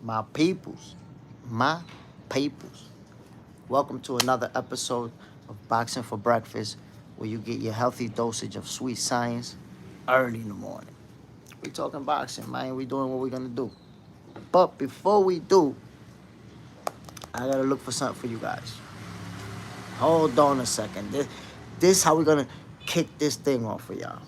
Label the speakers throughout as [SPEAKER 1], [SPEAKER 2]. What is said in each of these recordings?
[SPEAKER 1] My peoples, my peoples. Welcome to another episode of Boxing for Breakfast, where you get your healthy dosage of sweet science early in the morning. We talking boxing, man. We doing what we're gonna do. But before we do, I gotta look for something for you guys. Hold on a second. This how we're gonna kick this thing off for y'all.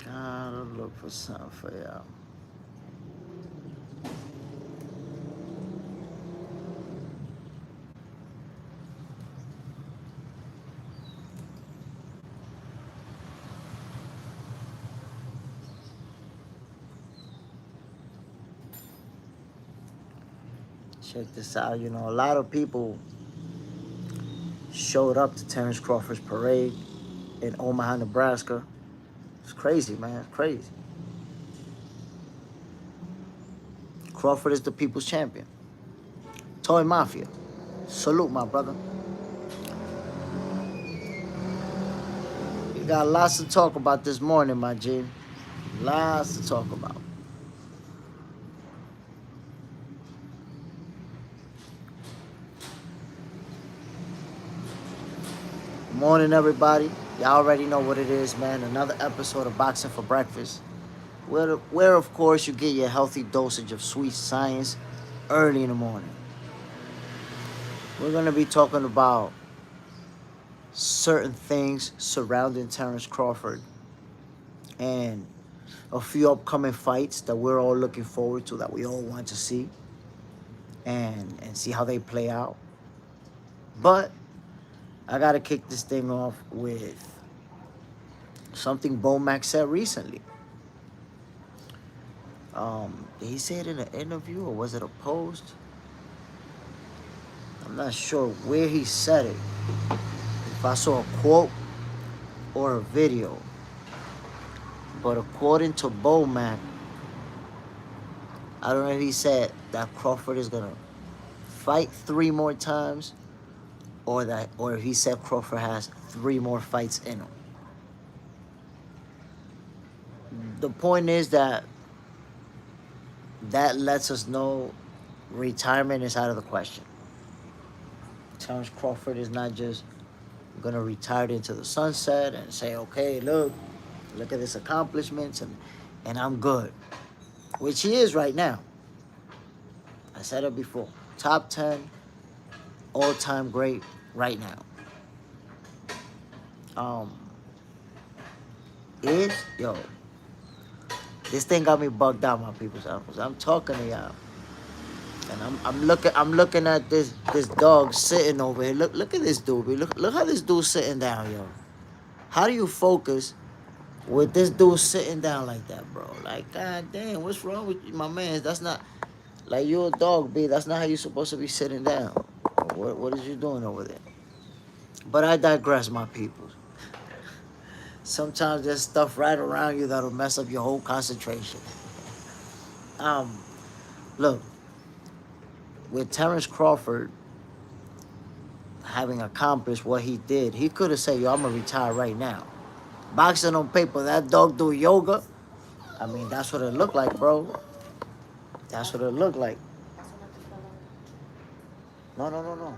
[SPEAKER 1] Gotta look for something for y'all. Check this out. You know, a lot of people showed up to Terrence Crawford's parade in Omaha, Nebraska. It's crazy, man. It's crazy. Crawford is the people's champion. Toy Mafia. Salute, my brother. We got lots to talk about this morning, my G. Lots to talk about. Morning, everybody. Y'all already know what it is, man. Another episode of Boxing for Breakfast, where of course, you get your healthy dosage of sweet science early in the morning. We're going to be talking about certain things surrounding Terrence Crawford and a few upcoming fights that we're all looking forward to, that we all want to see and see how they play out. But I got to kick this thing off with something Bomac said recently. Did he say it in an interview or was it a post? I'm not sure where he said it. If I saw a quote or a video. But according to Bomac, I don't know if he said that Crawford is gonna fight 3 more times, or if he said Crawford has 3 more fights in him. The point is that lets us know retirement is out of the question. Terrence Crawford is not just gonna retire into the sunset and say, okay, look at this accomplishments and I'm good. Which he is right now. I said it before. Top 10 all-time great right now. This thing got me bugged out, my people. I'm talking to y'all. And I'm looking at this dog sitting over here. Look at this dude. Look how this dude's sitting down, yo. How do you focus with this dude sitting down like that, bro? Like, god damn, what's wrong with you, my man? That's not like, you're a dog, B. That's not how you're supposed to be sitting down. What is you doing over there? But I digress, my people. Sometimes there's stuff right around you that'll mess up your whole concentration. Look, with Terrence Crawford having accomplished what he did, he could have said, yo, I'm going to retire right now. Boxing on paper, that dog do yoga. I mean, that's what it looked like, bro. That's what it looked like. No.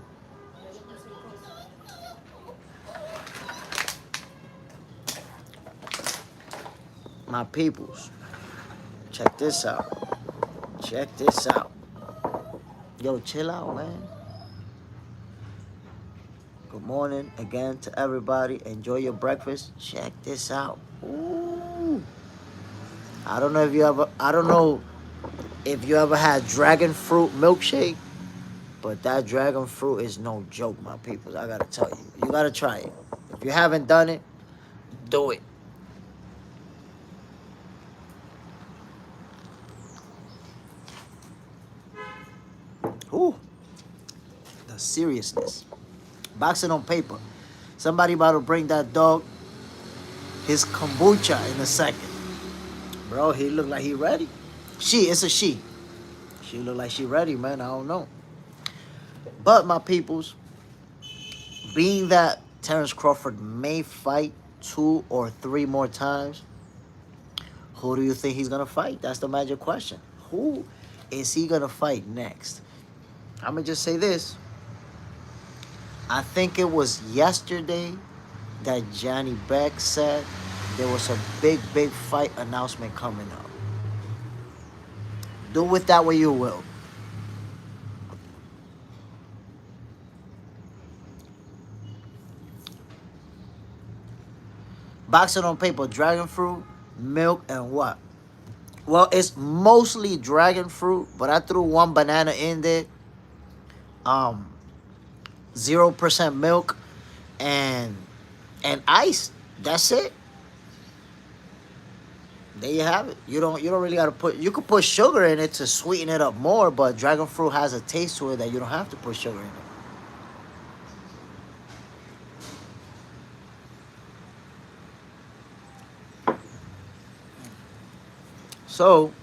[SPEAKER 1] My peoples, check this out. Yo, chill out, man. Good morning again to everybody. Enjoy your breakfast. Check this out. Ooh. I don't know if you ever had dragon fruit milkshake, but that dragon fruit is no joke, my people. I gotta tell you. You gotta try it. If you haven't done it, do it. Ooh. The seriousness. Boxing on paper. Somebody about to bring that dog his kombucha in a second. Bro, he look like he ready. It's a she. She look like she ready, man. I don't know. But, my peoples, being that Terrence Crawford may fight 2 or 3 more times, who do you think he's gonna fight? That's the magic question. Who is he gonna fight next? I'm gonna just say this. I think it was yesterday that Johnny Beck said there was a big fight announcement coming up. Do with that what you will. Boxing on paper, dragon fruit, milk, and what? Well, it's mostly dragon fruit, but I threw one banana in there. 0% milk and ice. That's it. There you have it. You don't really gotta put. You could put sugar in it to sweeten it up more, but dragon fruit has a taste to it that you don't have to put sugar in it. So,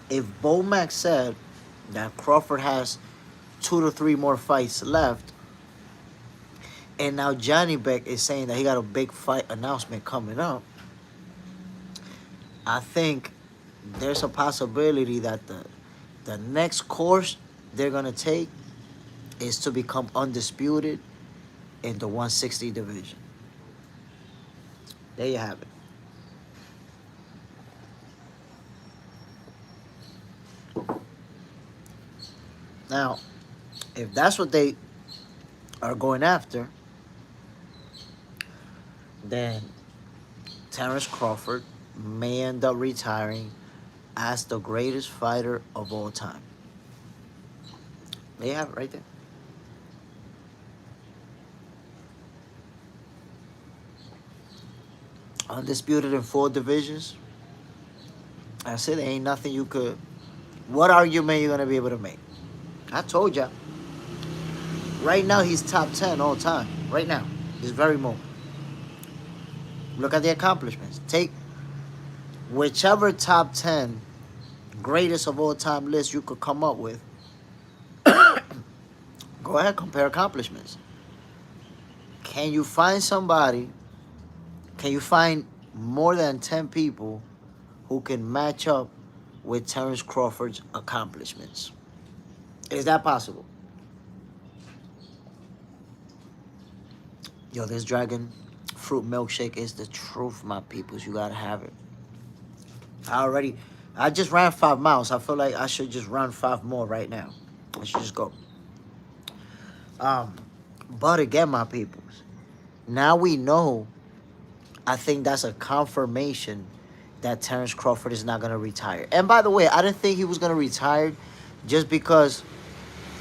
[SPEAKER 1] if Bomac said that Crawford has 2 to 3 more fights left, and now Johnny Beck is saying that he got a big fight announcement coming up, I think there's a possibility that the next course they're gonna take is to become undisputed in the 160 division. There you have it. Now, if that's what they are going after, then Terrence Crawford may end up retiring as the greatest fighter of all time. There you have it right there. Undisputed in 4 divisions. I said there ain't nothing you could. What argument you gonna be able to make? I told ya. Right now he's top 10 all time. Right now, this very moment. Look at the accomplishments. Take whichever top 10 greatest of all time list you could come up with. Go ahead, compare accomplishments. Can you find somebody? Can you find more than 10 people who can match up with Terrence Crawford's accomplishments? Is that possible? Yo, this dragon fruit milkshake is the truth, my peoples. You gotta have it. I just ran 5 miles. I feel like I should just run 5 more right now. I should just go. But again, my peoples, now we know. I think that's a confirmation that Terrence Crawford is not gonna retire. And by the way, I didn't think he was gonna retire just because.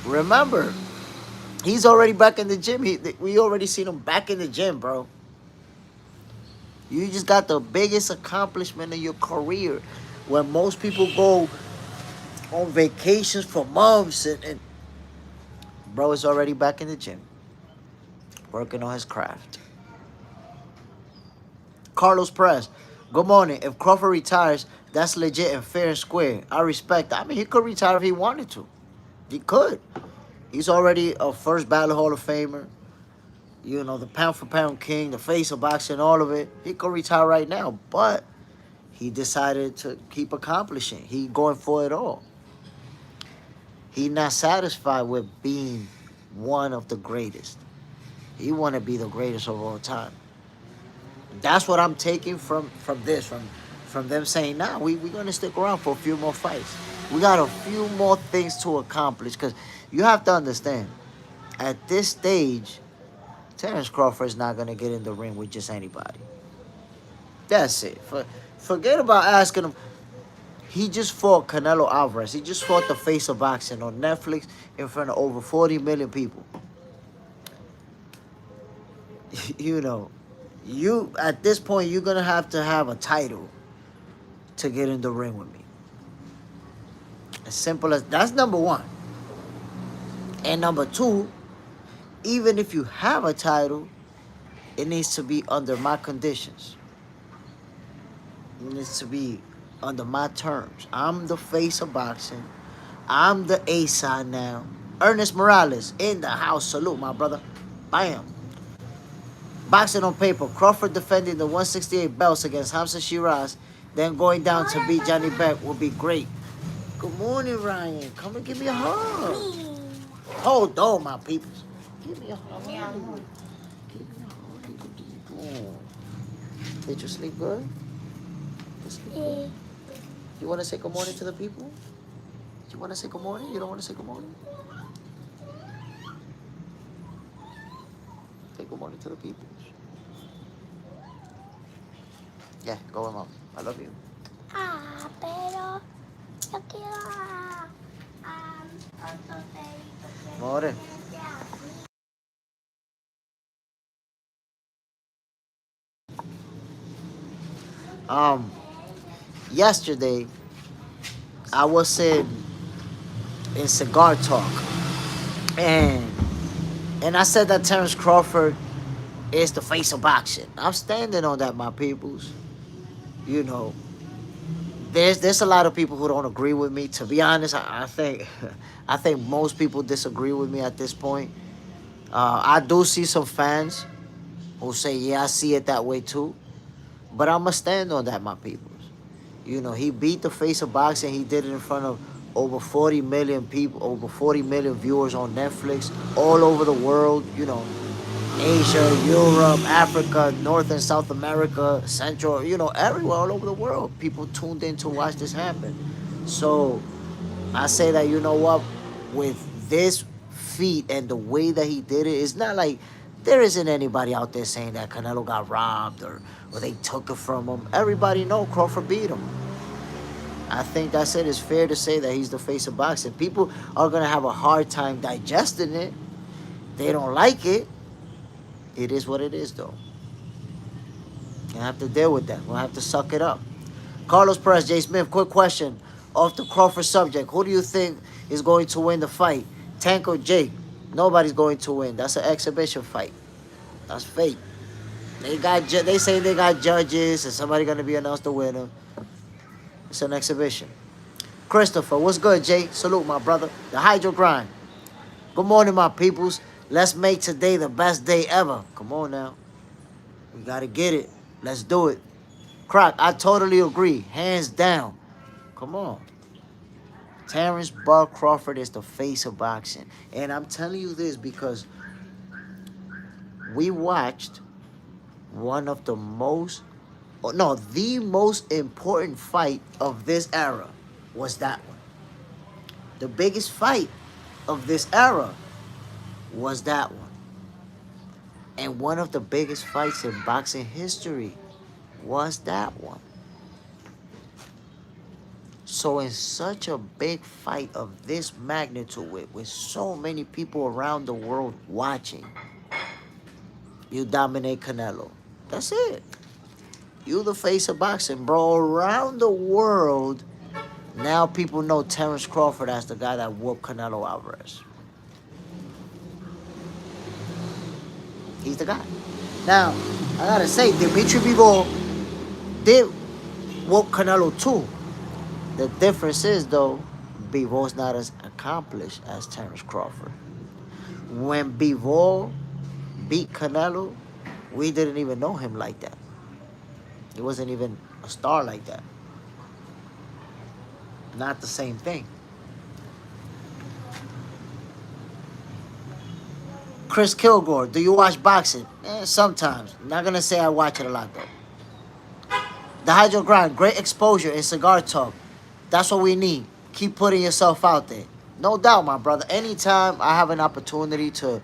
[SPEAKER 1] Remember, he's already back in the gym. We already seen him back in the gym, bro. You just got the biggest accomplishment in your career. When most people go on vacations for months and bro is already back in the gym, working on his craft. Carlos Perez, good morning. If Crawford retires, that's legit and fair and square. I respect that. I mean, he could retire if he wanted to. He could. He's already a first ballot Hall of Famer. You know, the pound for pound king, the face of boxing, all of it. He could retire right now, but he decided to keep accomplishing. He going for it all. He not satisfied with being one of the greatest. He want to be the greatest of all time. That's what I'm taking from them saying, nah, we're going to stick around for a few more fights. We got a few more things to accomplish, because you have to understand, at this stage, Terrence Crawford is not going to get in the ring with just anybody. That's it. Forget about asking him. He just fought Canelo Alvarez. He just fought the face of boxing on Netflix in front of over 40 million people. You know, at this point, you're going to have a title to get in the ring with me. As simple as that's number one. And number two, even if you have a title, it needs to be under my conditions. It needs to be under my terms. I'm the face of boxing. I'm the A-side now. Ernest Morales in the house. Salute, my brother. Bam. Boxing on paper. Crawford defending the 168 belts against Hamza Shiraz, then going down to beat Johnny Beck would be great. Good morning, Ryan. Come and give me a hug. Hold on, my people. Give me a hug. Give me a hug. Oh. Did you sleep good? You sleep good? You want to say good morning to the people? You want to say good morning? You don't want to say good morning? Say good morning to the people. Yeah, go on, Mom. I love you.
[SPEAKER 2] Pero yo quiero otro perrito.
[SPEAKER 1] More. Yesterday, I was in Cigar Talk, and I said that Terrence Crawford is the face of boxing. I'm standing on that, my peoples. You know, there's a lot of people who don't agree with me. To be honest, I think I think most people disagree with me at this point. I do see some fans who say, yeah, I see it that way too. But I'ma stand on that, my peoples. You know, he beat the face of boxing. He did it in front of over 40 million people, over 40 million viewers on Netflix, all over the world. You know, Asia, Europe, Africa, North and South America, Central, you know, everywhere, all over the world. People tuned in to watch this happen. So I say that, you know what, with this feat and the way that he did it, it's not like there isn't anybody out there saying that Canelo got robbed or they took it from him. Everybody know Crawford beat him. I think that's it. It's fair to say that he's the face of boxing. People are going to have a hard time digesting it. They don't like it. It is what it is, though. You have to deal with that. We'll have to suck it up. Carlos Perez, Jay Smith, quick question. Off the Crawford subject, who do you think is going to win the fight? Tank or Jake? Nobody's going to win. That's an exhibition fight. That's fake. They say they got judges and somebody going to be announced the winner. It's an exhibition. Christopher, what's good, Jay? Salute, my brother. The Hydro Grind. Good morning, my peoples. Let's make today the best day ever. Come on now. We got to get it. Let's do it. Croc, I totally agree. Hands down. Come on. Terrence Bud Crawford is the face of boxing. And I'm telling you this because we watched one of the most, no, the most important fight of this era was that one. The biggest fight of this era was that one. And one of the biggest fights in boxing history was that one. So in such a big fight of this magnitude with so many people around the world watching, you dominate Canelo. That's it. You the face of boxing, bro. Around the world, now people know Terrence Crawford as the guy that whooped Canelo Alvarez. He's the guy. Now, I gotta say, Dimitri Bivol did whoop Canelo too. The difference is, though, Bivol's not as accomplished as Terrence Crawford. When Bivol beat Canelo, we didn't even know him like that. He wasn't even a star like that. Not the same thing. Chris Kilgore, do you watch boxing? Sometimes. Not gonna say I watch it a lot, though. The Hydro Grind, great exposure in Cigar Talk. That's what we need. Keep putting yourself out there. No doubt, my brother. Anytime I have an opportunity to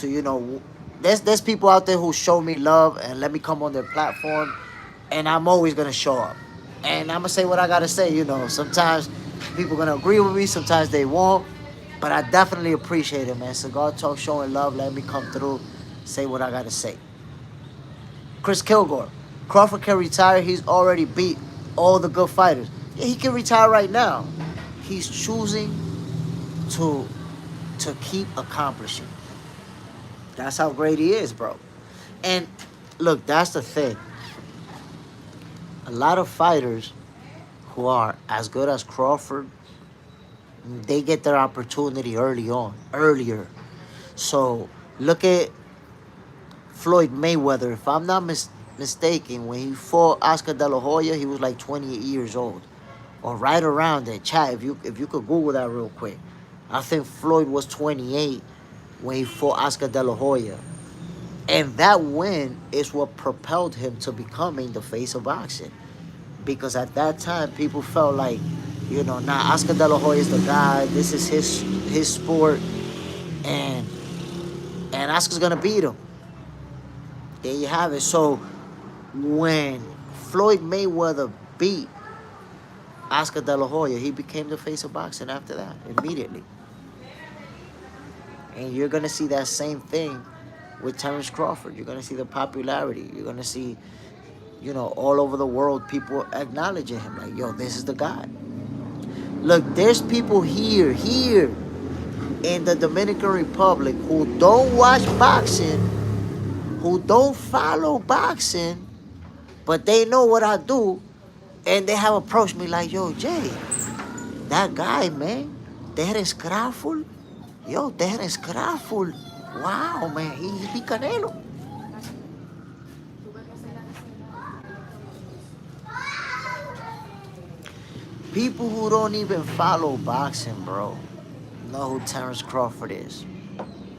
[SPEAKER 1] you know, there's people out there who show me love and let me come on their platform, and I'm always gonna show up. And I'm gonna say what I gotta say. You know, sometimes people gonna agree with me, sometimes they won't. But I definitely appreciate it, man. Cigar Talk showing love, let me come through, say what I gotta say. Chris Kilgore, Crawford can retire. He's already beat all the good fighters. Yeah, he can retire right now. He's choosing to keep accomplishing. That's how great he is, bro. And look, that's the thing. A lot of fighters who are as good as Crawford, they get their opportunity earlier. So look at Floyd Mayweather, if I'm not mistaken, when he fought Oscar De La Hoya, he was like 28 years old, or right around there. Chat, if you could Google that real quick. I think Floyd was 28 when he fought Oscar De La Hoya, and that win is what propelled him to becoming the face of boxing. Because at that time, people felt like, nah, Oscar De La Hoya is the guy. This is his sport, and Oscar's gonna beat him. There you have it. So when Floyd Mayweather beat Oscar De La Hoya, he became the face of boxing after that, immediately. And you're going to see that same thing with Terence Crawford. You're going to see the popularity. You're going to see, all over the world, people acknowledging him. Like, yo, this is the guy. Look, there's people here in the Dominican Republic who don't watch boxing, who don't follow boxing, but they know what I do. And they have approached me like, yo, Jay, that guy, man, Terence Crawford. Yo, Terence Crawford. Wow, man, he beat Canelo. People who don't even follow boxing, bro, know who Terence Crawford is.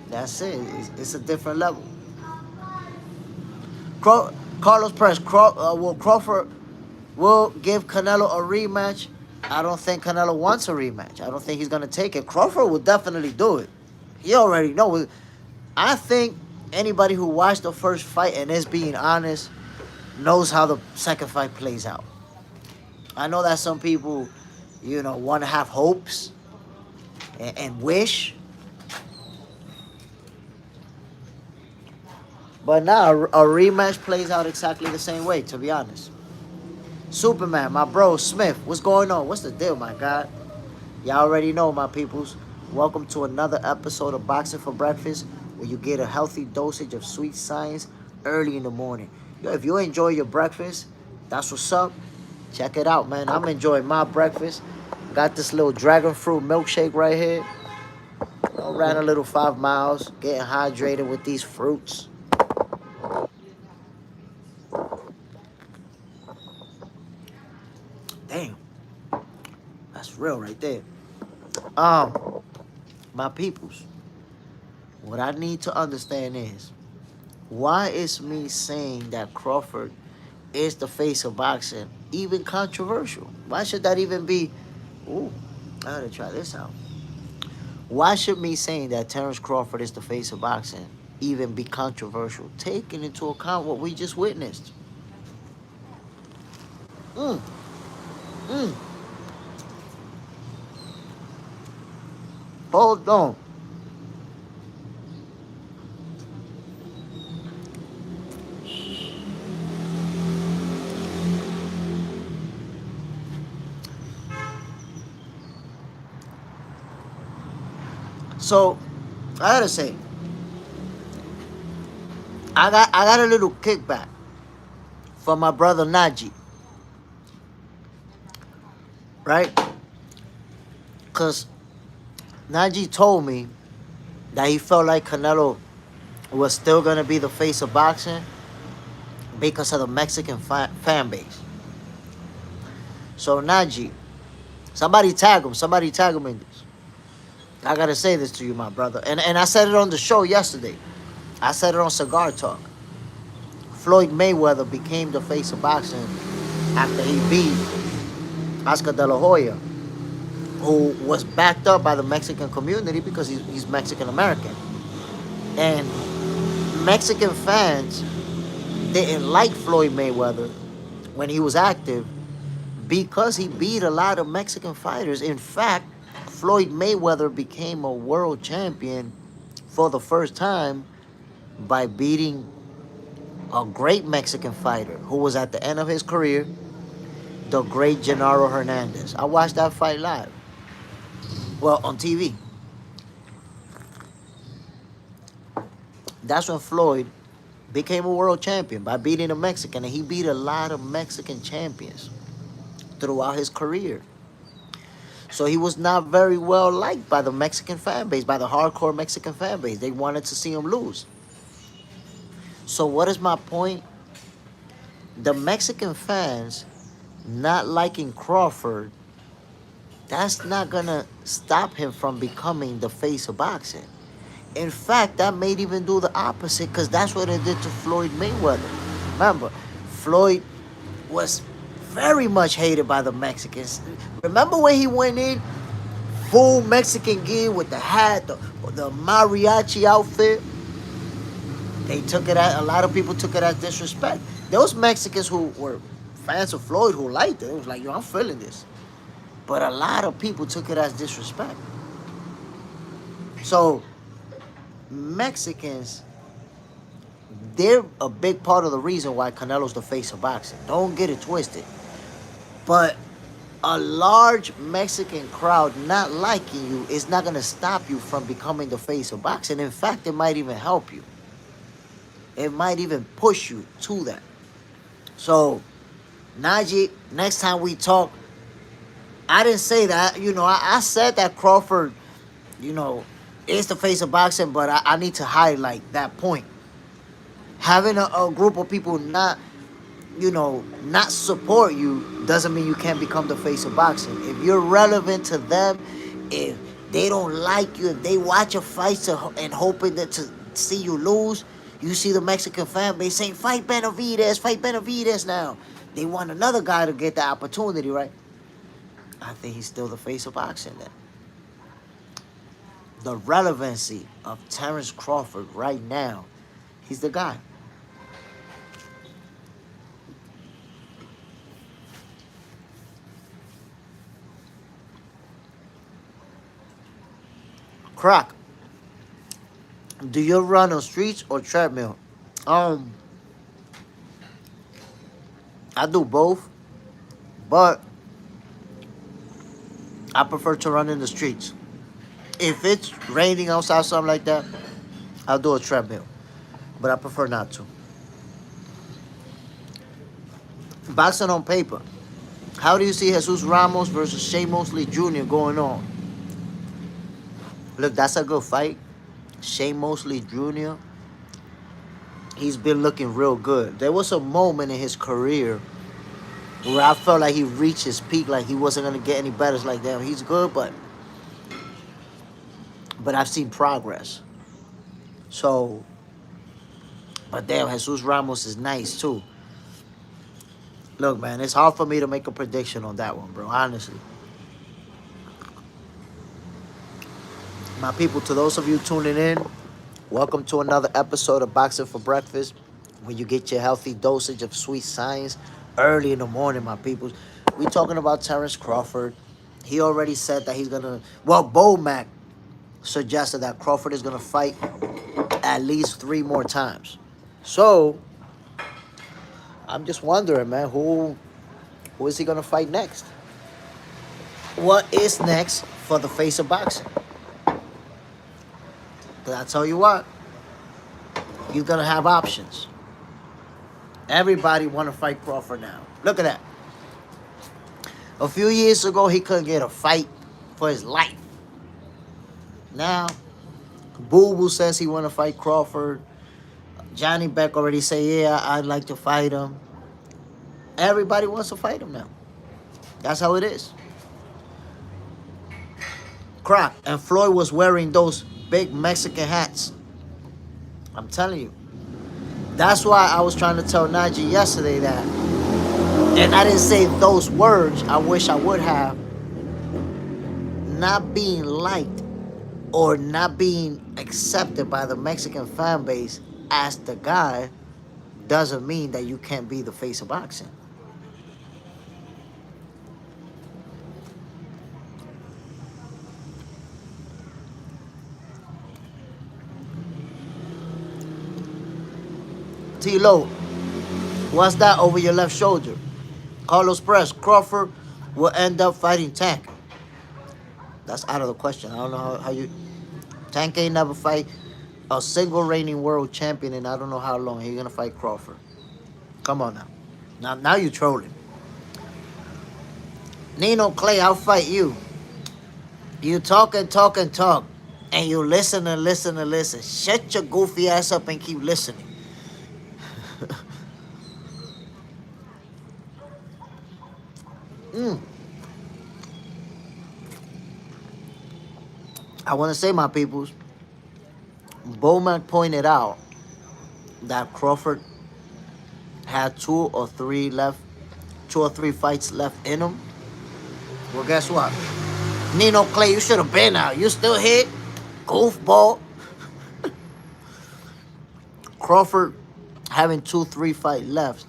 [SPEAKER 1] That's it. It's a different level. Carlos Perez, Crawford will give Canelo a rematch. I don't think Canelo wants a rematch. I don't think he's going to take it. Crawford will definitely do it. He already knows. I think anybody who watched the first fight and is being honest knows how the second fight plays out. I know that some people, want to have hopes and wish. But now a rematch plays out exactly the same way, to be honest. Superman, my bro, Smith, what's going on? What's the deal, my God? Y'all already know, my peoples. Welcome to another episode of Boxing for Breakfast, where you get a healthy dosage of sweet science early in the morning. Yo, if you enjoy your breakfast, that's what's up. Check it out, man. I'm enjoying my breakfast. Got this little dragon fruit milkshake right here. Ran a little 5 miles, getting hydrated with these fruits. Damn. That's real right there. My peoples, what I need to understand is, why is me saying that Crawford is the face of boxing even controversial? Why should that even be, ooh, I gotta try this out. Why should me saying that Terence Crawford is the face of boxing even be controversial, taking into account what we just witnessed? Mm, mm. Hold on. So, I gotta say, I got a little kickback from my brother Najee, right? Cause Najee told me that he felt like Canelo was still gonna be the face of boxing because of the Mexican fan base. So Najee, somebody tag him in this. I gotta say this to you, my brother. And I said it on the show yesterday. I said it on Cigar Talk. Floyd Mayweather became the face of boxing after he beat Oscar De La Hoya, who was backed up by the Mexican community because he's Mexican American. And Mexican fans didn't like Floyd Mayweather when he was active because he beat a lot of Mexican fighters. In fact, Floyd Mayweather became a world champion for the first time by beating a great Mexican fighter who was at the end of his career, the great Genaro Hernandez. I watched that fight live. Well, on TV. That's when Floyd became a world champion by beating a Mexican, and he beat a lot of Mexican champions throughout his career. So he was not very well liked by the Mexican fan base, by the hardcore Mexican fan base. They wanted to see him lose. So what is my point? The Mexican fans not liking Crawford, that's not gonna stop him from becoming the face of boxing. In fact, that may even do the opposite, because that's what it did to Floyd Mayweather. Remember, Floyd was very much hated by the Mexicans. Remember when he went in full Mexican gear with the hat, the mariachi outfit? They took it as, a lot of people took it as disrespect. Those Mexicans who were fans of Floyd who liked it, it was like, yo, I'm feeling this. But a lot of people took it as disrespect. So Mexicans, they're a big part of the reason why Canelo's the face of boxing. Don't get it twisted. But a large Mexican crowd not liking you is not going to stop you from becoming the face of boxing. In fact, it might even help you. It might even push you to that. So, Najee, next time we talk, I didn't say that. I said that Crawford, is the face of boxing, but I need to highlight that point. Having a group of people not support you doesn't mean you can't become the face of boxing. If you're relevant to them, if they don't like you, if they watch a fight and hoping that to see you lose, you see the Mexican fan base saying, fight Benavidez now. They want another guy to get the opportunity, right? I think he's still the face of boxing then. The relevancy of Terence Crawford right now, he's the guy. Croc, do you run on streets or treadmill? I do both, but I prefer to run in the streets. If it's raining outside, something like that, I'll do a treadmill, but I prefer not to. Boxing on paper. How do you see Jesus Ramos versus Shea Mosley Jr. going on? Look, that's a good fight. Shea Mosley Jr., he's been looking real good. There was a moment in his career where I felt like he reached his peak, like he wasn't going to get any better. It's like, damn, he's good, but I've seen progress. So, but damn, Jesus Ramos is nice too. Look, man, it's hard for me to make a prediction on that one, bro, honestly. My people, to those of you tuning in, welcome to another episode of Boxing for Breakfast, where you get your healthy dosage of sweet science early in the morning, my people. We're talking about Terence Crawford. He already said that he's going to... Well, Bomac suggested that Crawford is going to fight at least 3 more times. So, I'm just wondering, man, who is he going to fight next? What is next for the face of boxing? Because I tell you what, he's going to have options. Everybody want to fight Crawford now. Look at that. A few years ago, he couldn't get a fight for his life. Now, Boo Boo says he want to fight Crawford. Johnny Beck already say, yeah, I'd like to fight him. Everybody wants to fight him now. That's how it is. Croc, and Floyd was wearing those big Mexican hats. I'm telling you. That's why I was trying to tell Najee yesterday that, and I didn't say those words, I wish I would have, not being liked or not being accepted by the Mexican fan base as the guy doesn't mean that you can't be the face of boxing. T-Lo, what's that over your left shoulder? Carlos Press, Crawford will end up fighting Tank. That's out of the question. I don't know how you... Tank ain't never fight a single reigning world champion in I don't know how long. He's going to fight Crawford. Come on now. Now you're trolling. Nino Clay, I'll fight you. You talk and talk and talk. And you listen and listen and listen. Shut your goofy ass up and keep listening. Mm. I want to say, my peoples, Bomac pointed out that Crawford had two or three fights left in him. Well, guess what? Nino Clay, you should have been out. You still hit? Goofball. Crawford having 2, 3 fight left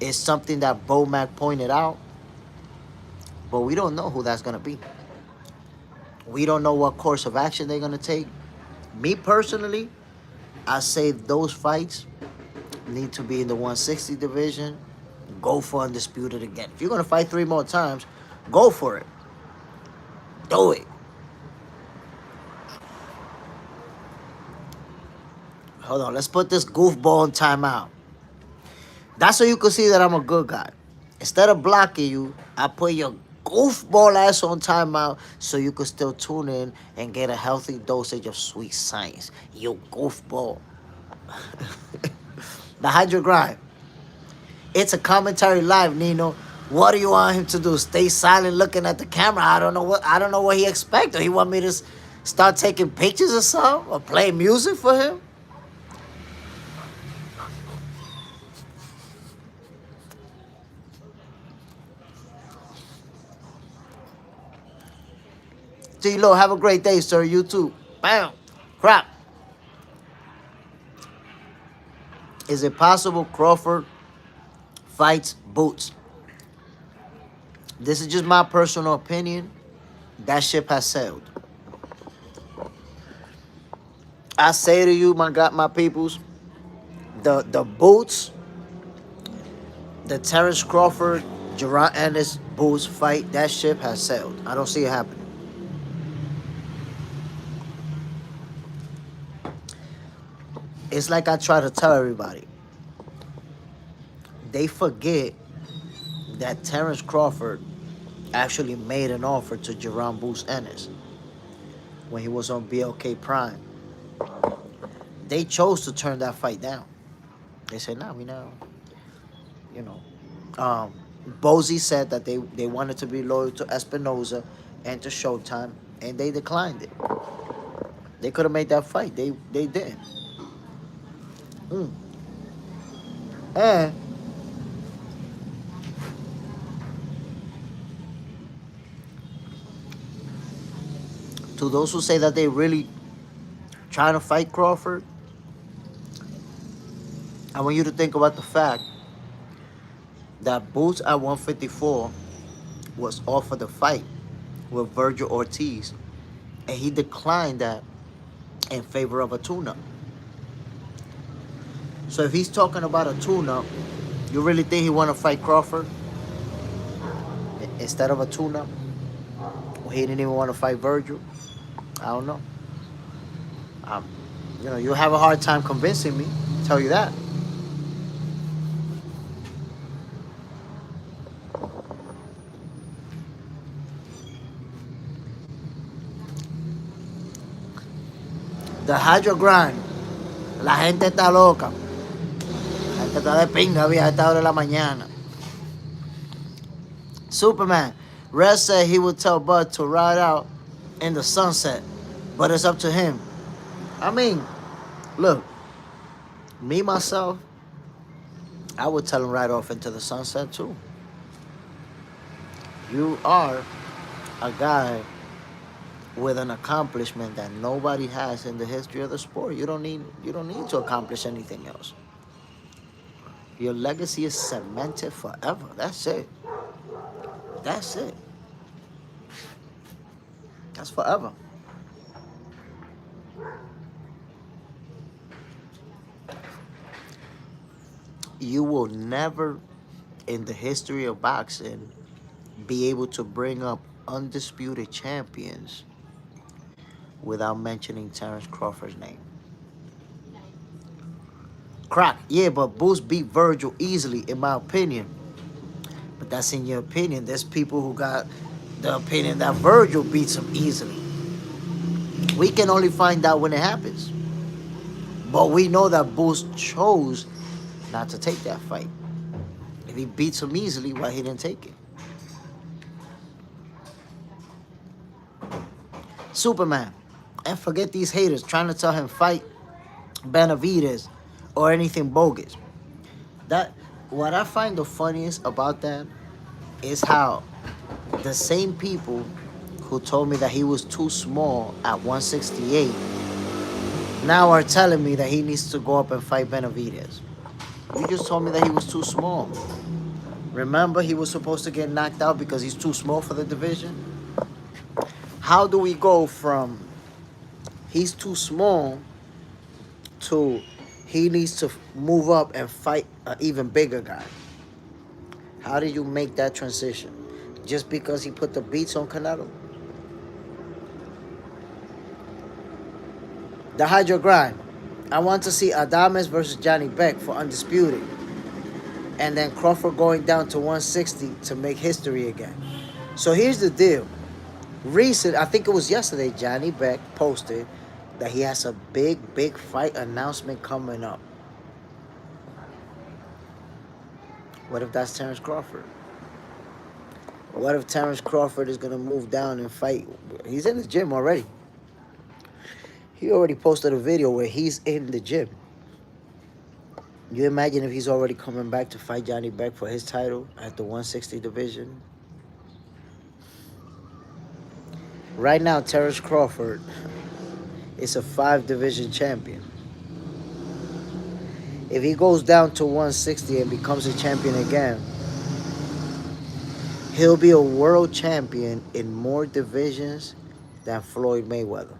[SPEAKER 1] is something that Bomac pointed out, but we don't know who that's going to be. We don't know what course of action they're going to take. Me personally, I say those fights need to be in the 160 division. Go for undisputed again. If you're going to fight 3 more times, go for it. Do it. Hold on, let's put this goofball in timeout. That's so you can see that I'm a good guy. Instead of blocking you, I put your goofball ass on timeout so you can still tune in and get a healthy dosage of sweet science. You goofball. The Hydro Grind. It's a commentary live, Nino. What do you want him to do? Stay silent looking at the camera? I don't know what he expected. He want me to start taking pictures or something? Or play music for him? G-Lo, have a great day, sir. You too. Bam. Crap. Is it possible Crawford fights Bouts? This is just my personal opinion. That ship has sailed. I say to you, my peoples, the Bouts, the Terrence Crawford, Gerard Ennis Bouts fight, that ship has sailed. I don't see it happening. It's like I try to tell everybody. They forget that Terrence Crawford actually made an offer to Gerard Bouts Ennis when he was on BLK Prime. They chose to turn that fight down. They said, nah, we know. You know. Bozy said that they wanted to be loyal to Espinoza and to Showtime, and they declined it. They could have made that fight. They didn't. And to those who say that they really trying to fight Crawford, I want you to think about the fact that Bouts at 154 was offered a fight with Virgil Ortiz, and he declined that in favor of a tune-up. So if he's talking about a tune-up, you really think he want to fight Crawford instead of a tune-up? Or he didn't even want to fight Virgil? I don't know. You know, you'll have a hard time convincing me. I'll tell you that. The Hydro Grind. La gente está loca. La gente está de pinga, a esta hora de la mañana. Superman. Red said he would tell Bud to ride out in the sunset, but it's up to him. I mean, look, me, myself, I would tell him right off into the sunset too. You are a guy with an accomplishment that nobody has in the history of the sport. You don't need to accomplish anything else. Your legacy is cemented forever. That's it. That's it. That's forever. You will never, in the history of boxing, be able to bring up undisputed champions without mentioning Terrence Crawford's name. Crack, yeah, but Bouts beat Virgil easily, in my opinion. But that's in your opinion. There's people who got the opinion that Virgil beats him easily. We can only find out when it happens. But we know that Bouts chose not to take that fight. If he beats him easily, why he didn't take it? Superman. And forget these haters trying to tell him fight Benavidez or anything bogus. That what I find the funniest about that is how the same people who told me that he was too small at 168 now are telling me that he needs to go up and fight Benavidez. You just told me that he was too small. Remember, he was supposed to get knocked out because he's too small for the division? How do we go from he's too small to he needs to move up and fight an even bigger guy? How do you make that transition? Just because he put the beats on Canelo? The Hydro Grind. I want to see Adames versus Johnny Beck for Undisputed. And then Crawford going down to 160 to make history again. So here's the deal. I think it was yesterday, Johnny Beck posted that he has a big fight announcement coming up. What if that's Terence Crawford? What if Terence Crawford is going to move down and fight? He's in the gym already. He already posted a video where he's in the gym. You imagine if he's already coming back to fight Johnny Beck for his title at the 160 division? Right now, Terence Crawford is a 5-division champion. If he goes down to 160 and becomes a champion again, he'll be a world champion in more divisions than Floyd Mayweather.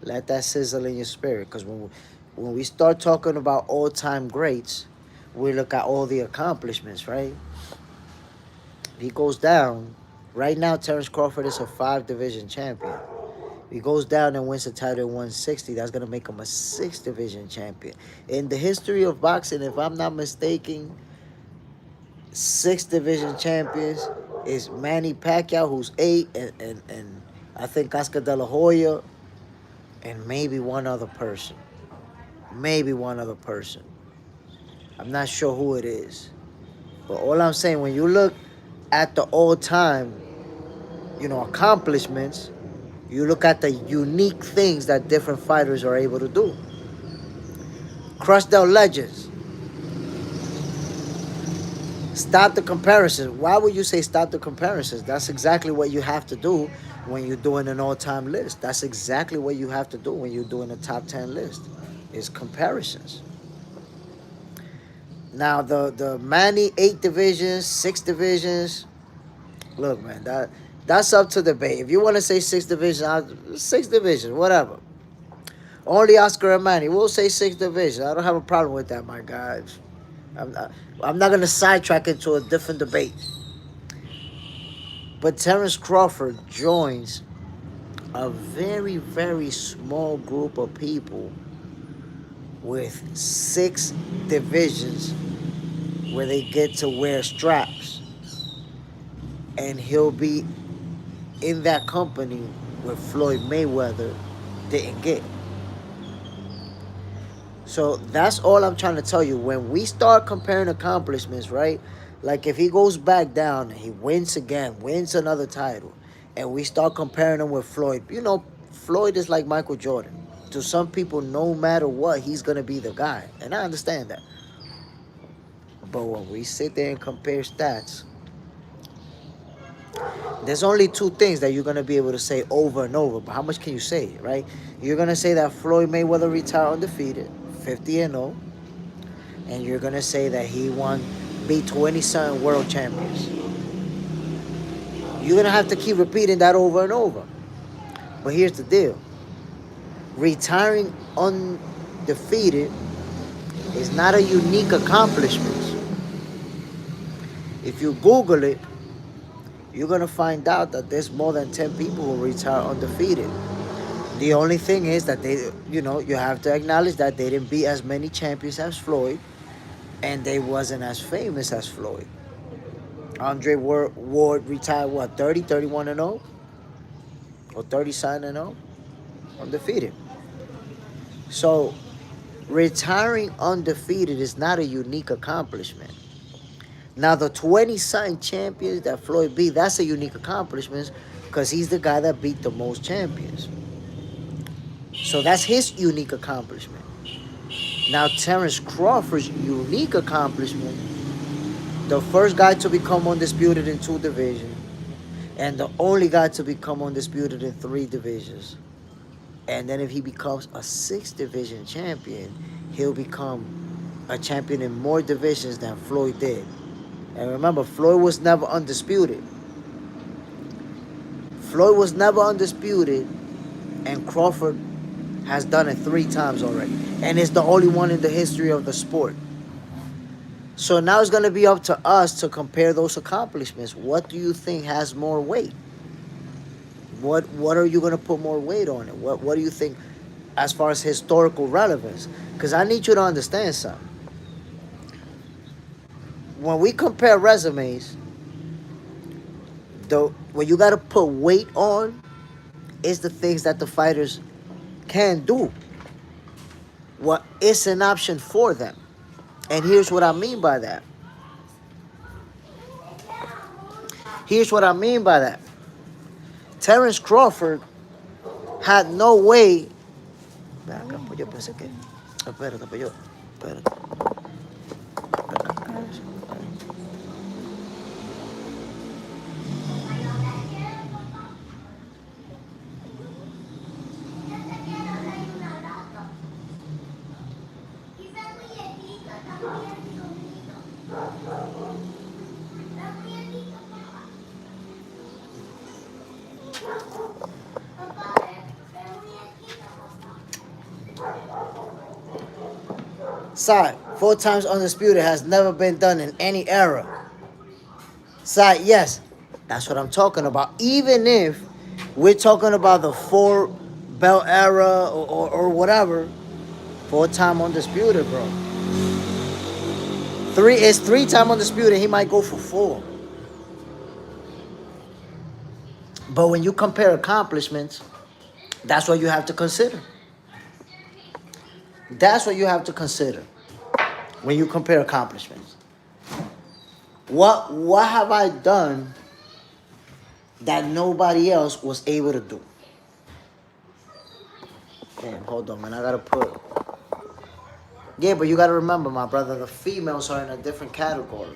[SPEAKER 1] Let that sizzle in your spirit, because when we start talking about all-time greats, we look at all the accomplishments, right? If he goes down, right now Terence Crawford is a 5-division champion. If he goes down and wins the title at 160, that's going to make him a 6-division champion. In the history of boxing, if I'm not mistaken, 6-division champions is Manny Pacquiao, who's 8, and I think Oscar De La Hoya, and maybe one other person. Maybe one other person. I'm not sure who it is. But all I'm saying, when you look at the all-time, accomplishments, you look at the unique things that different fighters are able to do. Crush their legends. Stop the comparisons. Why would you say stop the comparisons? That's exactly what you have to do when you're doing an all-time list. That's exactly what you have to do when you're doing a top 10 list, is comparisons. Now, the Manny 8 divisions, 6 divisions, look, man, that's up to debate. If you want to say 6 divisions, 6 divisions, whatever. Only Oscar and Manny, we'll say 6 divisions. I don't have a problem with that, my guys. I'm not going to sidetrack into a different debate. But Terence Crawford joins a very small group of people with 6 divisions where they get to wear straps. And he'll be in that company where Floyd Mayweather didn't get. So that's all I'm trying to tell you. When we start comparing accomplishments, right? Like if he goes back down and he wins again, wins another title, and we start comparing him with Floyd. Floyd is like Michael Jordan. To some people, no matter what, he's going to be the guy. And I understand that. But when we sit there and compare stats, there's only 2 things that you're going to be able to say over and over. But how much can you say, right? You're going to say that Floyd Mayweather retired undefeated, 50-0. And you're going to say that he beat 20-something world champions. You're going to have to keep repeating that over and over. But here's the deal. Retiring undefeated is not a unique accomplishment. If you Google it, you're going to find out that there's more than 10 people who retire undefeated. The only thing is that you have to acknowledge that they didn't beat as many champions as Floyd, and they wasn't as famous as Floyd. Andre Ward retired, 30, 31-0? Or 30-0? Undefeated. So, retiring undefeated is not a unique accomplishment. Now, the 20-something champions that Floyd beat, that's a unique accomplishment because he's the guy that beat the most champions. So that's his unique accomplishment. Now, Terence Crawford's unique accomplishment, the first guy to become undisputed in 2 divisions, and the only guy to become undisputed in 3 divisions. And then if he becomes a 6th division champion, he'll become a champion in more divisions than Floyd did. And remember, Floyd was never undisputed. Floyd was never undisputed, and Crawford has done it 3 times already. And it's the only one in the history of the sport. So now it's going to be up to us to compare those accomplishments. What do you think has more weight? What are you going to put more weight on it? What do you think as far as historical relevance? Because I need you to understand something. When we compare resumes, what you got to put weight on is the things that the fighters can do. What is an option for them. And here's what I mean by that. Terence Crawford had no way. Side, 4 times undisputed has never been done in any era. Side, yes, that's what I'm talking about. Even if we're talking about the 4 belt era or whatever, 4-time undisputed, bro. 3-time undisputed, he might go for 4. But when you compare accomplishments, that's what you have to consider. That's what you have to consider when you compare accomplishments. What have I done that nobody else was able to do? Damn, hold on, man. I gotta put. Yeah, but you gotta remember, my brother, the females are in a different category.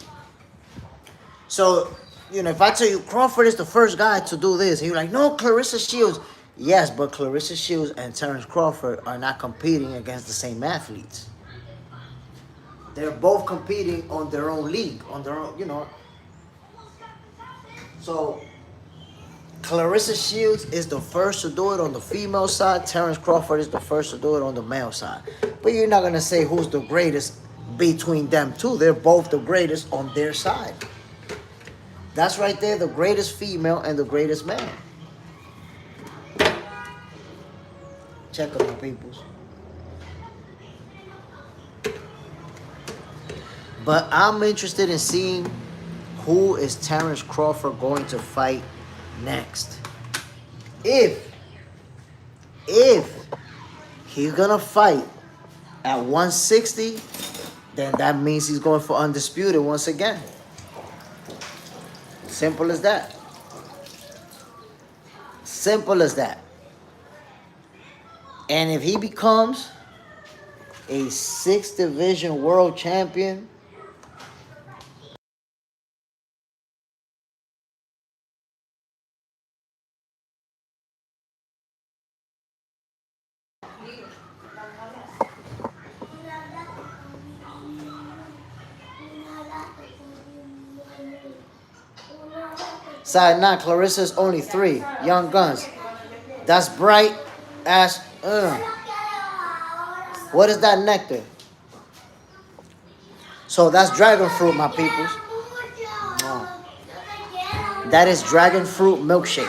[SPEAKER 1] So, if I tell you Crawford is the first guy to do this, and you're like, no, Clarissa Shields. Yes, but Clarissa Shields and Terence Crawford are not competing against the same athletes. They're both competing on their own league, on their own, So, Clarissa Shields is the first to do it on the female side. Terence Crawford is the first to do it on the male side. But you're not going to say who's the greatest between them two. They're both the greatest on their side. That's right there, the greatest female and the greatest man. Check them out, peoples. But I'm interested in seeing who is Terence Crawford going to fight next. If he's gonna fight at 160, then that means he's going for undisputed once again. Simple as that. Simple as that. And if he becomes a 6th division world champion, side 9, Clarissa's only 3. Young Guns. That's bright as. What is that nectar? So that's dragon fruit, my peoples. That is dragon fruit milkshake.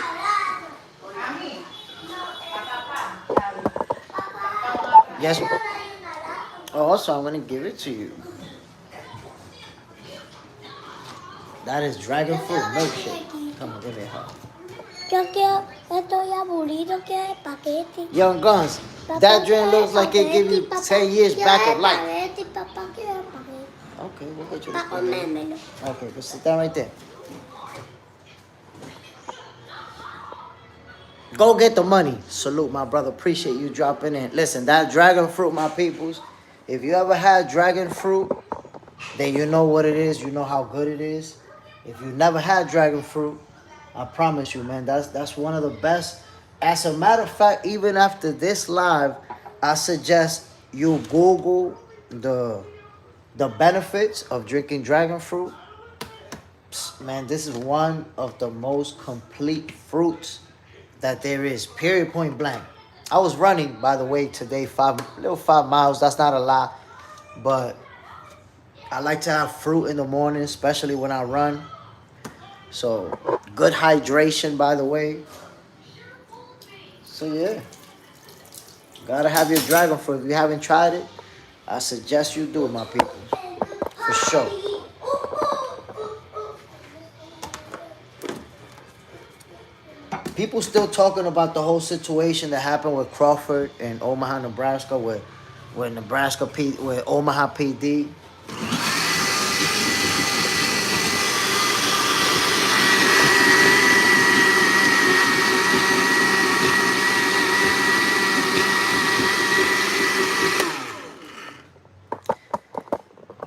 [SPEAKER 1] Yes. Oh, also, I'm going to give it to you. That is dragon fruit milkshake. Come on, give me a hug.
[SPEAKER 2] Yo quiero, estoy aburrido, quiero espagueti.
[SPEAKER 1] Young Guns, that drink looks like it give you 10 years back of life.
[SPEAKER 2] Papá quiere espagueti.
[SPEAKER 1] Okay, we'll get you the
[SPEAKER 2] Para
[SPEAKER 1] spaghetti.
[SPEAKER 2] comérmelo.
[SPEAKER 1] Okay, just sit down right there. Go get the money. Salute, my brother. Appreciate you dropping in. Listen, that dragon fruit, my peoples. If you ever had dragon fruit, then you know what it is. You know how good it is. If you never had dragon fruit, I promise you, man, that's one of the best. As a matter of fact, even after this live, I suggest you Google the benefits of drinking dragon fruit. Man, this is one of the most complete fruits that there is. Period. Point blank. I was running, by the way, today, 5 miles. That's not a lot, but I like to have fruit in the morning, especially when I run. So, good hydration, by the way. So, yeah. Gotta have your dragon fruit. If you haven't tried it, I suggest you do it, my people. For sure. People still talking about the whole situation that happened with Crawford in Omaha, Nebraska, with Omaha PD.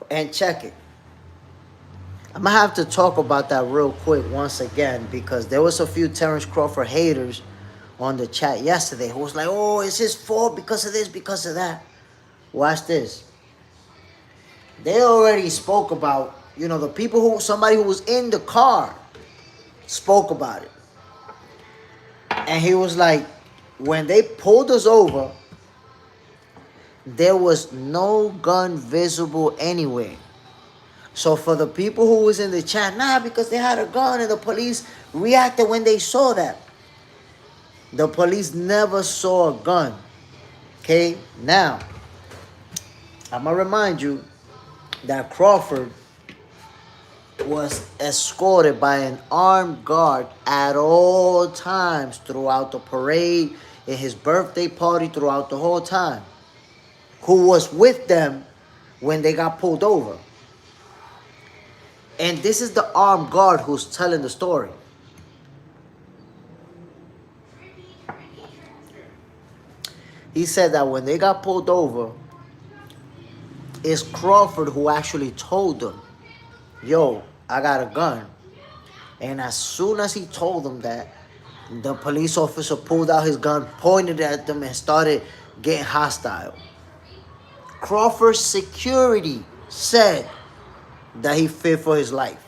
[SPEAKER 1] And check it. I'm gonna have to talk about that real quick once again, because there was a few Terrence Crawford haters on the chat yesterday who was like, oh, it's his fault because of this, because of that. Watch this. They already spoke about, the people somebody who was in the car spoke about it. And he was like, when they pulled us over, there was no gun visible anywhere. So for the people who was in the chat, because they had a gun and the police reacted when they saw that. The police never saw a gun. Okay? Now, I'm going to remind you that Crawford was escorted by an armed guard at all times throughout the parade, in his birthday party, throughout the whole time, who was with them when they got pulled over. And this is the armed guard who's telling the story. He said that when they got pulled over, it's Crawford who actually told them, yo, I got a gun. And as soon as he told them that, the police officer pulled out his gun, pointed at them, and started getting hostile. Crawford's security said that he feared for his life.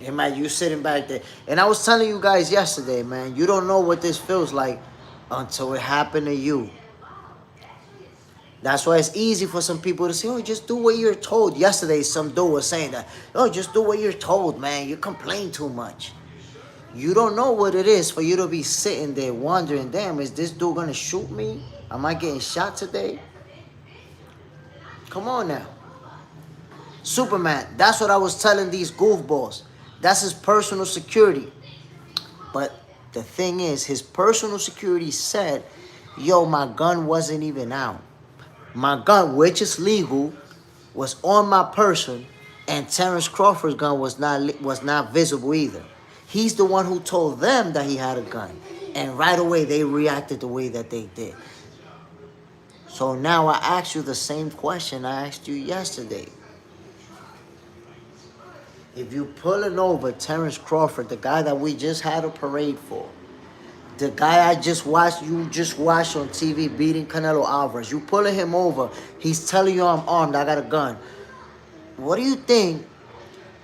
[SPEAKER 1] And man, you sitting back there. And I was telling you guys yesterday, man, you don't know what this feels like until it happened to you. That's why it's easy for some people to say, oh, just do what you're told. Yesterday, some dude was saying that, oh, just do what you're told, man. You complain too much. You don't know what it is for you to be sitting there wondering, damn, is this dude going to shoot me? Am I getting shot today? Come on now. Superman, that's what I was telling these goofballs. That's his personal security. But the thing is, his personal security said, yo, my gun wasn't even out. My gun, which is legal, was on my person, and Terrence Crawford's gun was not visible either. He's the one who told them that he had a gun. And right away, they reacted the way that they did. So now I ask you the same question I asked you yesterday. If you pulling over Terrence Crawford, the guy that we just had a parade for, the guy you just watched on TV beating Canelo Alvarez, you pulling him over, he's telling you I'm armed, I got a gun. What do you think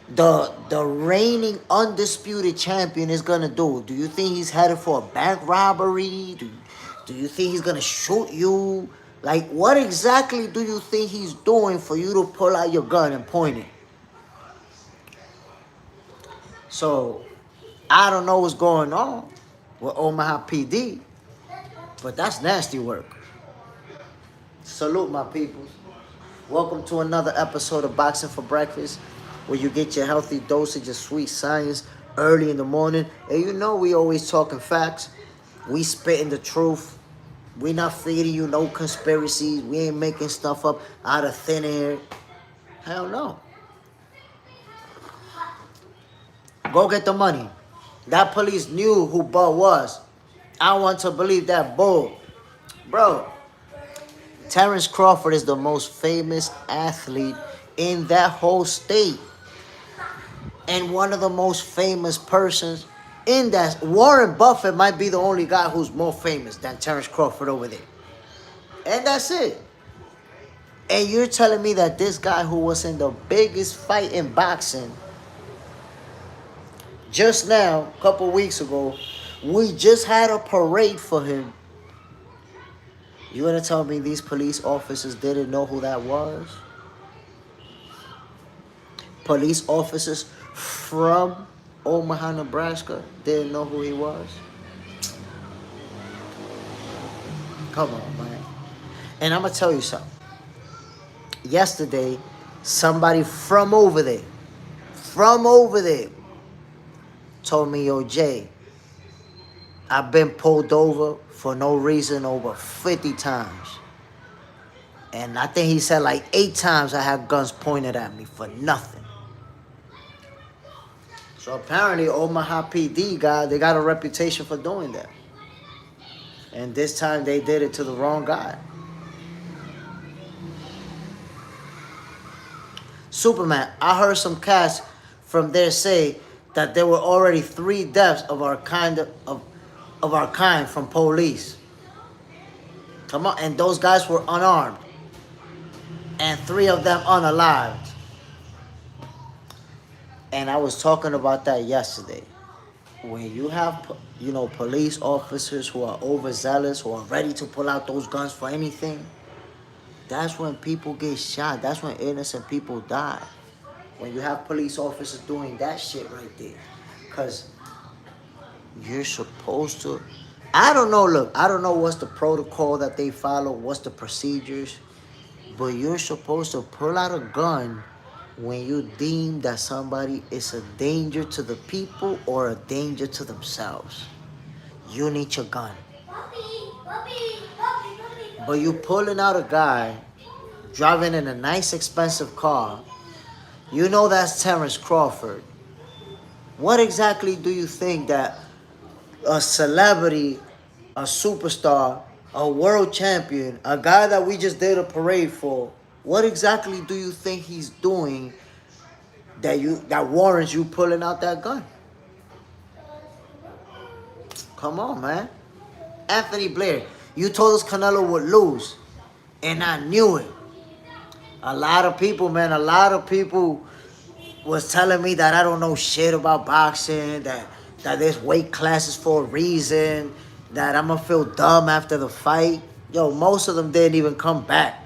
[SPEAKER 1] the reigning undisputed champion is gonna do? Do you think he's headed for a bank robbery? Do you think he's gonna shoot you? Like, what exactly do you think he's doing for you to pull out your gun and point it? So, I don't know what's going on with Omaha PD, but that's nasty work. Salute, my peoples. Welcome to another episode of Boxing for Breakfast, where you get your healthy dosage of sweet science early in the morning. And you know we always talking facts. We spitting the truth. We not feeding you no conspiracies. We ain't making stuff up out of thin air. Hell no. Go get the money. That police knew who Bud was. I want to believe that bull. Bro, Terrence Crawford is the most famous athlete in that whole state. And one of the most famous persons in that. Warren Buffett might be the only guy who's more famous than Terrence Crawford over there. And that's it. And you're telling me that this guy who was in the biggest fight in boxing just now, a couple weeks ago, we just had a parade for him. You gonna tell me these police officers didn't know who that was? Police officers from Omaha, Nebraska didn't know who he was? Come on, man. And I'm gonna tell you something. Yesterday, somebody from over there, told me, yo, Jay, I've been pulled over for no reason over 50 times. And I think he said like 8 times I had guns pointed at me for nothing. So apparently Omaha PD they got a reputation for doing that. And this time they did it to the wrong guy. Superman, I heard some cats from there say that there were already 3 deaths of our kind from police. Come on, and those guys were unarmed. And 3 of them unalived. And I was talking about that yesterday. When you have, police officers who are overzealous, who are ready to pull out those guns for anything, that's when people get shot. That's when innocent people die. When you have police officers doing that shit right there. Because you're supposed to... I don't know what's the protocol that they follow, what's the procedures, but you're supposed to pull out a gun when you deem that somebody is a danger to the people or a danger to themselves. You need your gun. But you pulling out a guy driving in a nice expensive car. You know that's Terrence Crawford. What exactly do you think that a celebrity, a superstar, a world champion, a guy that we just did a parade for, what exactly do you think he's doing that warrants you pulling out that gun? Come on, man. Anthony Blair, you told us Canelo would lose, and I knew it. A lot of people was telling me that I don't know shit about boxing, that there's weight classes for a reason, that I'm gonna feel dumb after the fight. Yo, most of them didn't even come back.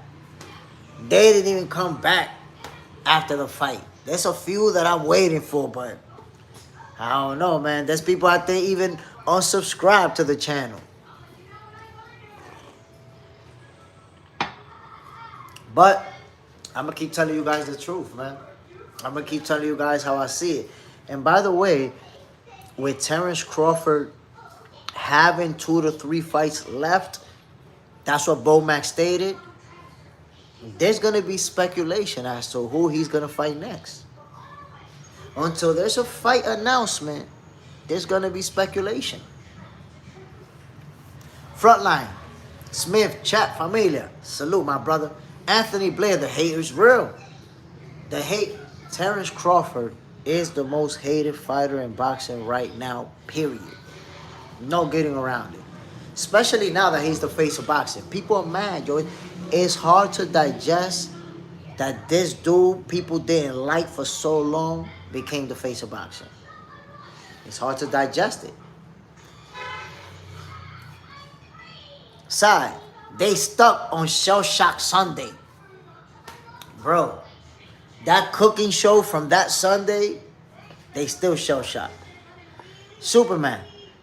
[SPEAKER 1] They didn't even come back after the fight. There's a few that I'm waiting for, but I don't know, man. There's people out there even unsubscribe to the channel. But I'm going to keep telling you guys the truth, man. I'm going to keep telling you guys how I see it. And by the way, with Terrence Crawford having 2 to 3 fights left, that's what Bomac stated, there's going to be speculation as to who he's going to fight next. Until there's a fight announcement, there's going to be speculation. Frontline, Smith, chat, familia, salute my brother. Anthony Blair, the hate is real. Terrence Crawford is the most hated fighter in boxing right now, period. No getting around it. Especially now that he's the face of boxing. People are mad, yo. It's hard to digest that this dude people didn't like for so long became the face of boxing. It's hard to digest it. Side, they stuck on Shell Shock Sunday. Bro, that cooking show from that Sunday, they still shell shocked. Superman,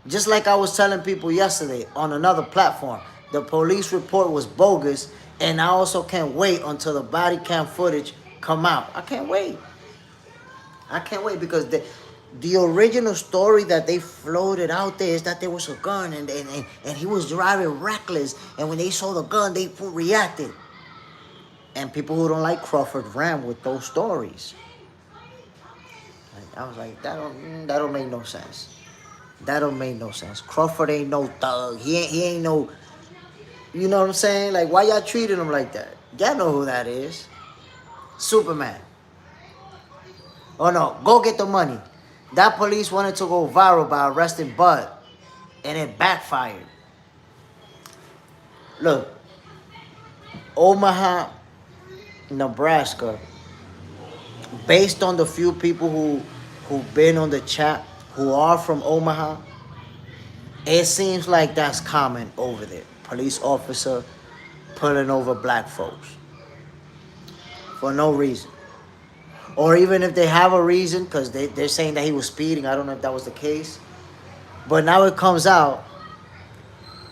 [SPEAKER 1] just like I was telling people yesterday on another platform, the police report was bogus, and I also can't wait until the body cam footage come out. I can't wait because the original story that they floated out there is that there was a gun and he was driving reckless, and when they saw the gun, they reacted. And people who don't like Crawford ran with those stories. I was like, that don't make no sense. That don't make no sense. Crawford ain't no thug. He ain't no. You know what I'm saying? Like, why y'all treating him like that? Y'all know who that is. Superman. Oh no, go get the money. That police wanted to go viral by arresting Bud, and it backfired. Look, Omaha, Nebraska, based on the few people who've been on the chat who are from Omaha, it seems like that's common over there. Police officer pulling over black folks for no reason. Or even if they have a reason, because they're saying that he was speeding. I don't know if that was the case. But now it comes out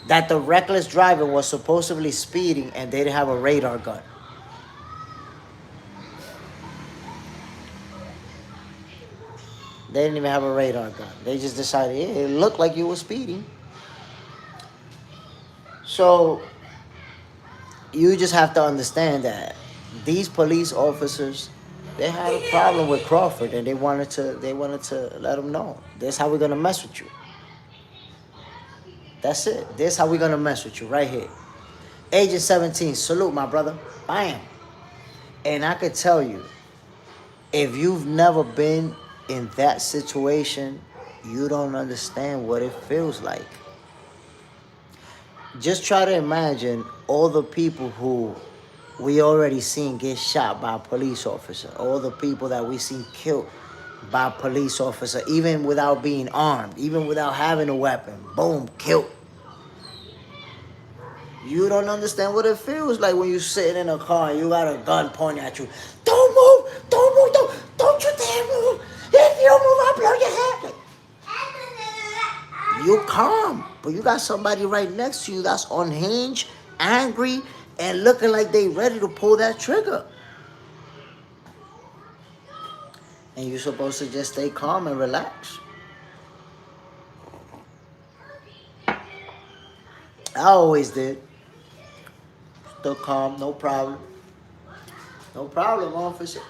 [SPEAKER 1] that the reckless driver was supposedly speeding and they didn't have a radar gun. They didn't even have a radar gun. They just decided, yeah, it looked like you were speeding. So you just have to understand that these police officers, they had a problem with Crawford, and they wanted to let him know, this is how we're gonna mess with you. That's it. This is how we're gonna mess with you right here. Agent 17, salute my brother. Bam. And I could tell you, if you've never been in that situation, you don't understand what it feels like. Just try to imagine all the people who we already seen get shot by a police officer, all the people that we seen killed by a police officer, even without being armed, even without having a weapon. Boom, killed. You don't understand what it feels like when you're sitting in a car and you got a gun pointing at you. Don't move, don't you dare move. If you move, I'll blow your head. You calm, but you got somebody right next to you that's unhinged, angry, and looking like they ready to pull that trigger. And you're supposed to just stay calm and relax. I always did. Still calm, no problem. No problem, officer.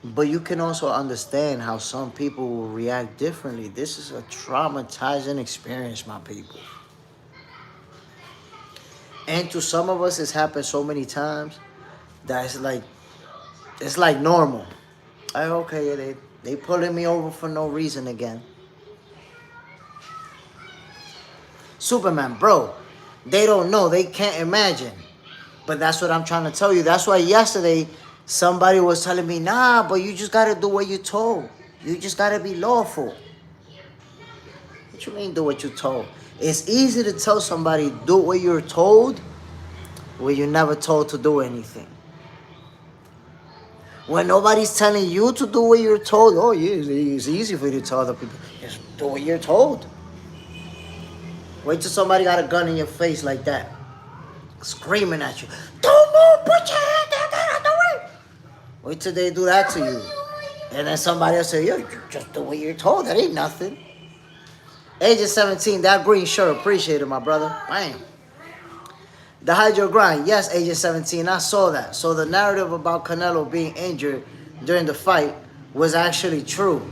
[SPEAKER 1] But you can also understand how some people will react differently. This is a traumatizing experience, my people. And to some of us, it's happened so many times that it's like normal. Like, okay, they pulling me over for no reason again. Superman, bro, they don't know. They can't imagine. But that's what I'm trying to tell you. That's why yesterday somebody was telling me, nah, but you just got to do what you're told. You just got to be lawful. What you mean do what you're told? It's easy to tell somebody do what you're told when you're never told to do anything. When nobody's telling you to do what you're told, oh yeah, it's easy for you to tell other people. Just do what you're told. Wait till somebody got a gun in your face like that, screaming at you. Don't move, put your hand down, get out the way. Wait till they do that to you. And then somebody else say, yo, you just do what you're told. That ain't nothing. Agent 17, that green shirt, appreciate it, my brother. Bam. The hydro grind, yes, Agent 17, I saw that. So the narrative about Canelo being injured during the fight was actually true.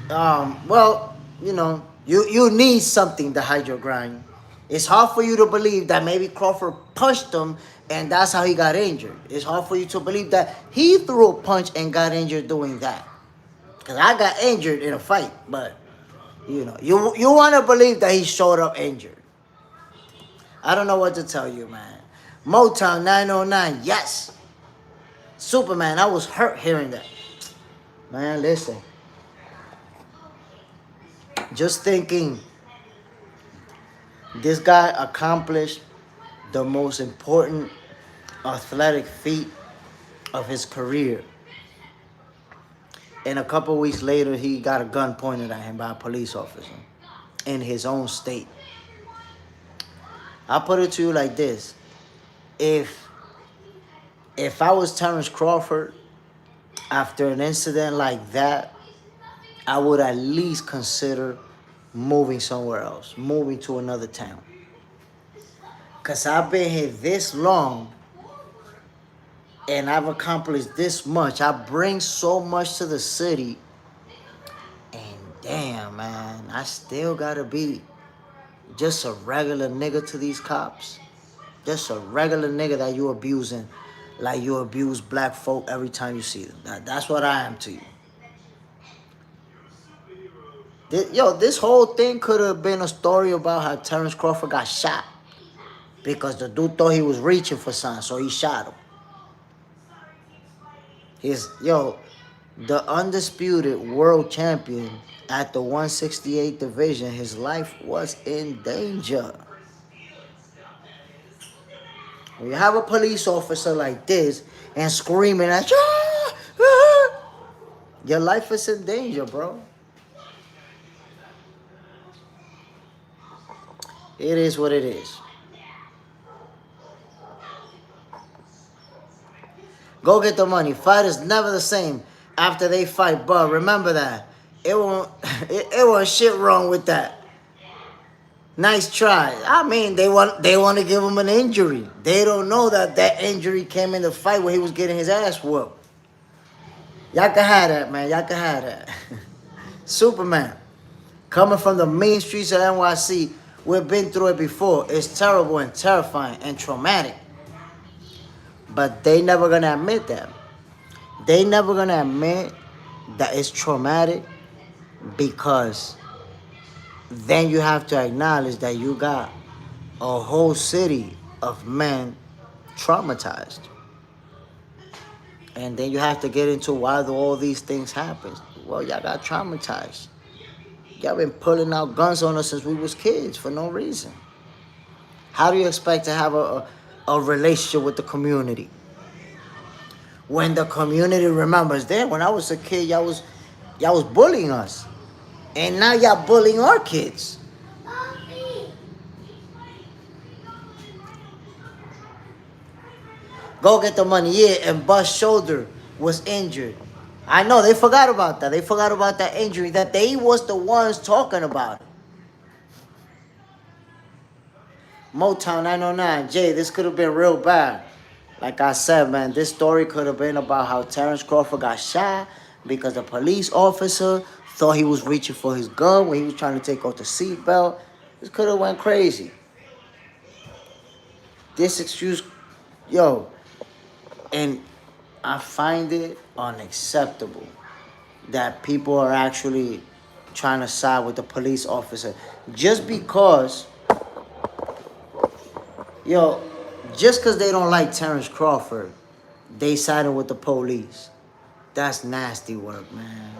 [SPEAKER 1] Well, you know, you need something to hydro grind. It's hard for you to believe that maybe Crawford punched him and that's how he got injured. It's hard for you to believe that he threw a punch and got injured doing that. Because I got injured in a fight, but, you know, you want to believe that he showed up injured. I don't know what to tell you, man. Motown 909, yes. Superman, I was hurt hearing that. Man, listen. Just thinking, this guy accomplished the most important athletic feat of his career. And a couple weeks later, he got a gun pointed at him by a police officer in his own state. I'll put it to you like this. If I was Terrence Crawford, after an incident like that, I would at least consider moving somewhere else, moving to another town. Because I've been here this long, and I've accomplished this much. I bring so much to the city, and damn, man, I still gotta be just a regular nigga to these cops. Just a regular nigga that you abusing like you abuse black folk every time you see them. That's what I am to you. This whole thing could have been a story about how Terrence Crawford got shot because the dude thought he was reaching for something, so he shot him. The undisputed world champion at the 168 division, his life was in danger. When you have a police officer like this and screaming at you, your life is in danger, bro. It is what it is. Go get the money. Fight is never the same after they fight, but remember that. It won't shit wrong with that. Nice try. I mean, they want to give him an injury. They don't know that injury came in the fight when he was getting his ass whooped. Y'all can have that, man. Y'all can have that. Superman. Coming from the mean streets of NYC, we've been through it before. It's terrible and terrifying and traumatic. But they never gonna admit that. They never gonna admit that it's traumatic because then you have to acknowledge that you got a whole city of men traumatized. And then you have to get into why do all these things happen. Well, y'all got traumatized. Y'all been pulling out guns on us since we was kids for no reason. How do you expect to have a relationship with the community when the community remembers, damn, when I was a kid, y'all was bullying us, and now y'all bullying our kids? Go get the money. Yeah, and Bust's shoulder was injured. I know, they forgot about that. They forgot about that injury, that they was the ones talking about it. Motown 909, Jay, this could have been real bad. Like I said, man, this story could have been about how Terrence Crawford got shot because the police officer thought he was reaching for his gun when he was trying to take off the seatbelt. This could have went crazy. This excuse, and I find it unacceptable that people are actually trying to side with the police officer just because, just because they don't like Terrence Crawford, they sided with the police. That's nasty work, man.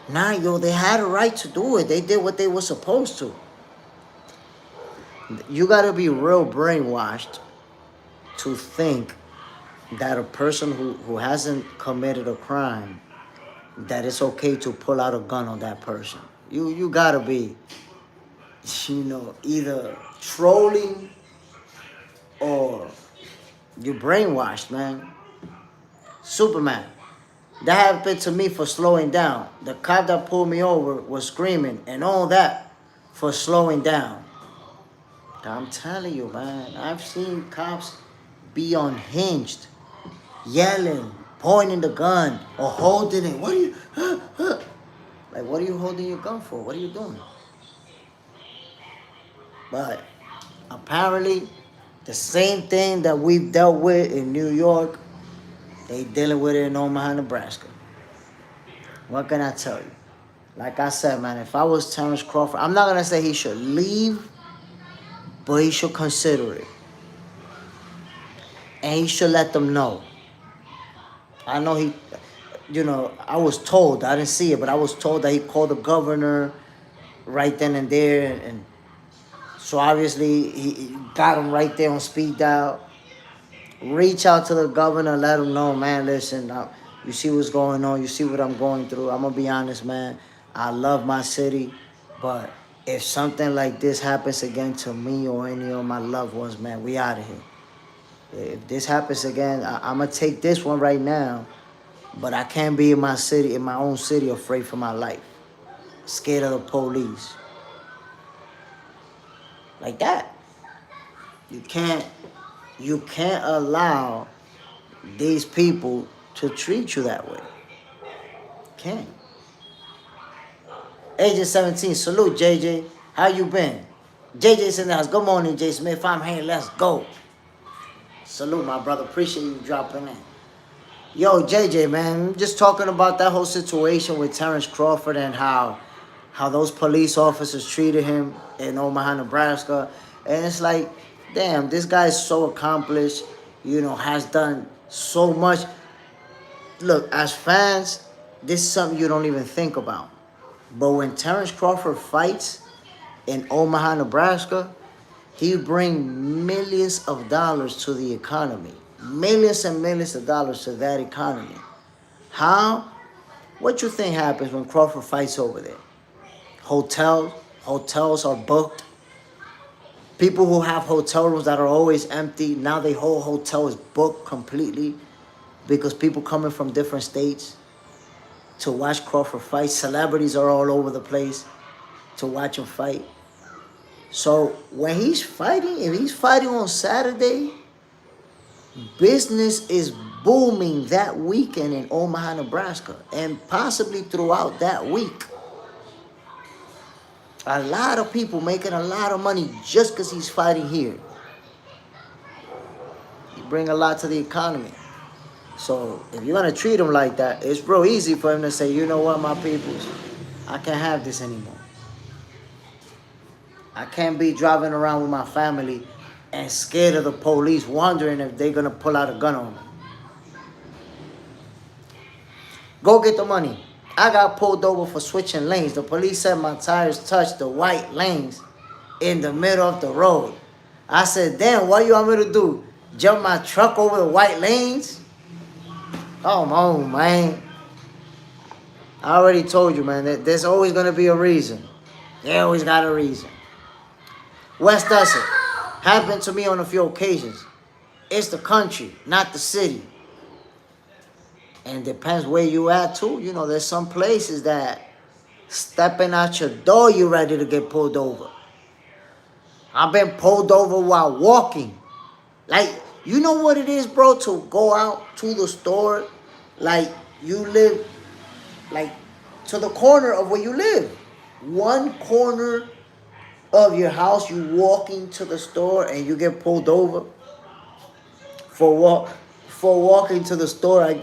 [SPEAKER 1] Nah, they had a right to do it. They did what they were supposed to. You gotta be real brainwashed to think that a person who hasn't committed a crime, that it's okay to pull out a gun on that person. You gotta be, either trolling or you're brainwashed, man. Superman. That happened to me for slowing down. The cop that pulled me over was screaming and all that for slowing down. I'm telling you, man, I've seen cops be unhinged, yelling, pointing the gun, or holding it. What are you, like, what are you holding your gun for? What are you doing? But apparently, the same thing that we've dealt with in New York, they dealing with it in Omaha, Nebraska. What can I tell you? Like I said, man, if I was Terrence Crawford, I'm not going to say he should leave, but he should consider it. And he should let them know. I know I was told, I didn't see it, but I was told that he called the governor right then and there. And so obviously he got him right there on speed dial. Reach out to the governor, let him know, man, listen, you see what's going on, you see what I'm going through. I'm going to be honest, man, I love my city, but if something like this happens again to me or any of my loved ones, man, we out of here. If this happens again, I'm going to take this one right now, but I can't be in my city, in my own city, afraid for my life, scared of the police. Like that. You can't allow these people to treat you that way. Can't. Agent 17, salute, JJ. How you been? JJ's in the house. Good morning, J. Smith. I'm here. Let's go. Salute, my brother. Appreciate you dropping in. Yo, JJ, man, just talking about that whole situation with Terrence Crawford and how those police officers treated him in Omaha, Nebraska. And it's like, damn, this guy's so accomplished, has done so much. Look, as fans, this is something you don't even think about. But when Terrence Crawford fights in Omaha, Nebraska, he bring millions of dollars to the economy. Millions and millions of dollars to that economy. How? What you think happens when Crawford fights over there? Hotels are booked. People who have hotel rooms that are always empty, now the whole hotel is booked completely because people coming from different states to watch Crawford fight. Celebrities are all over the place to watch him fight. So when he's fighting, if he's fighting on Saturday, business is booming that weekend in Omaha, Nebraska, and possibly throughout that week. A lot of people making a lot of money just because he's fighting here. He bring a lot to the economy. So if you're going to treat him like that, it's real easy for him to say, you know what, my peoples, I can't have this anymore. I can't be driving around with my family and scared of the police, wondering if they're going to pull out a gun on me. Go get the money. I got pulled over for switching lanes. The police said my tires touched the white lanes in the middle of the road. I said, damn, what you want me to do? Jump my truck over the white lanes? Come on, man. I already told you, man, that there's always going to be a reason. They always got a reason. West Desert. Happened to me on a few occasions. It's the country, not the city. And depends where you at too. There's some places that stepping out your door, you ready to get pulled over. I've been pulled over while walking. Like, you know what it is, bro, to go out to the store, like you live, like to the corner of where you live. One corner of your house, you walking to the store and you get pulled over for walking to the store. I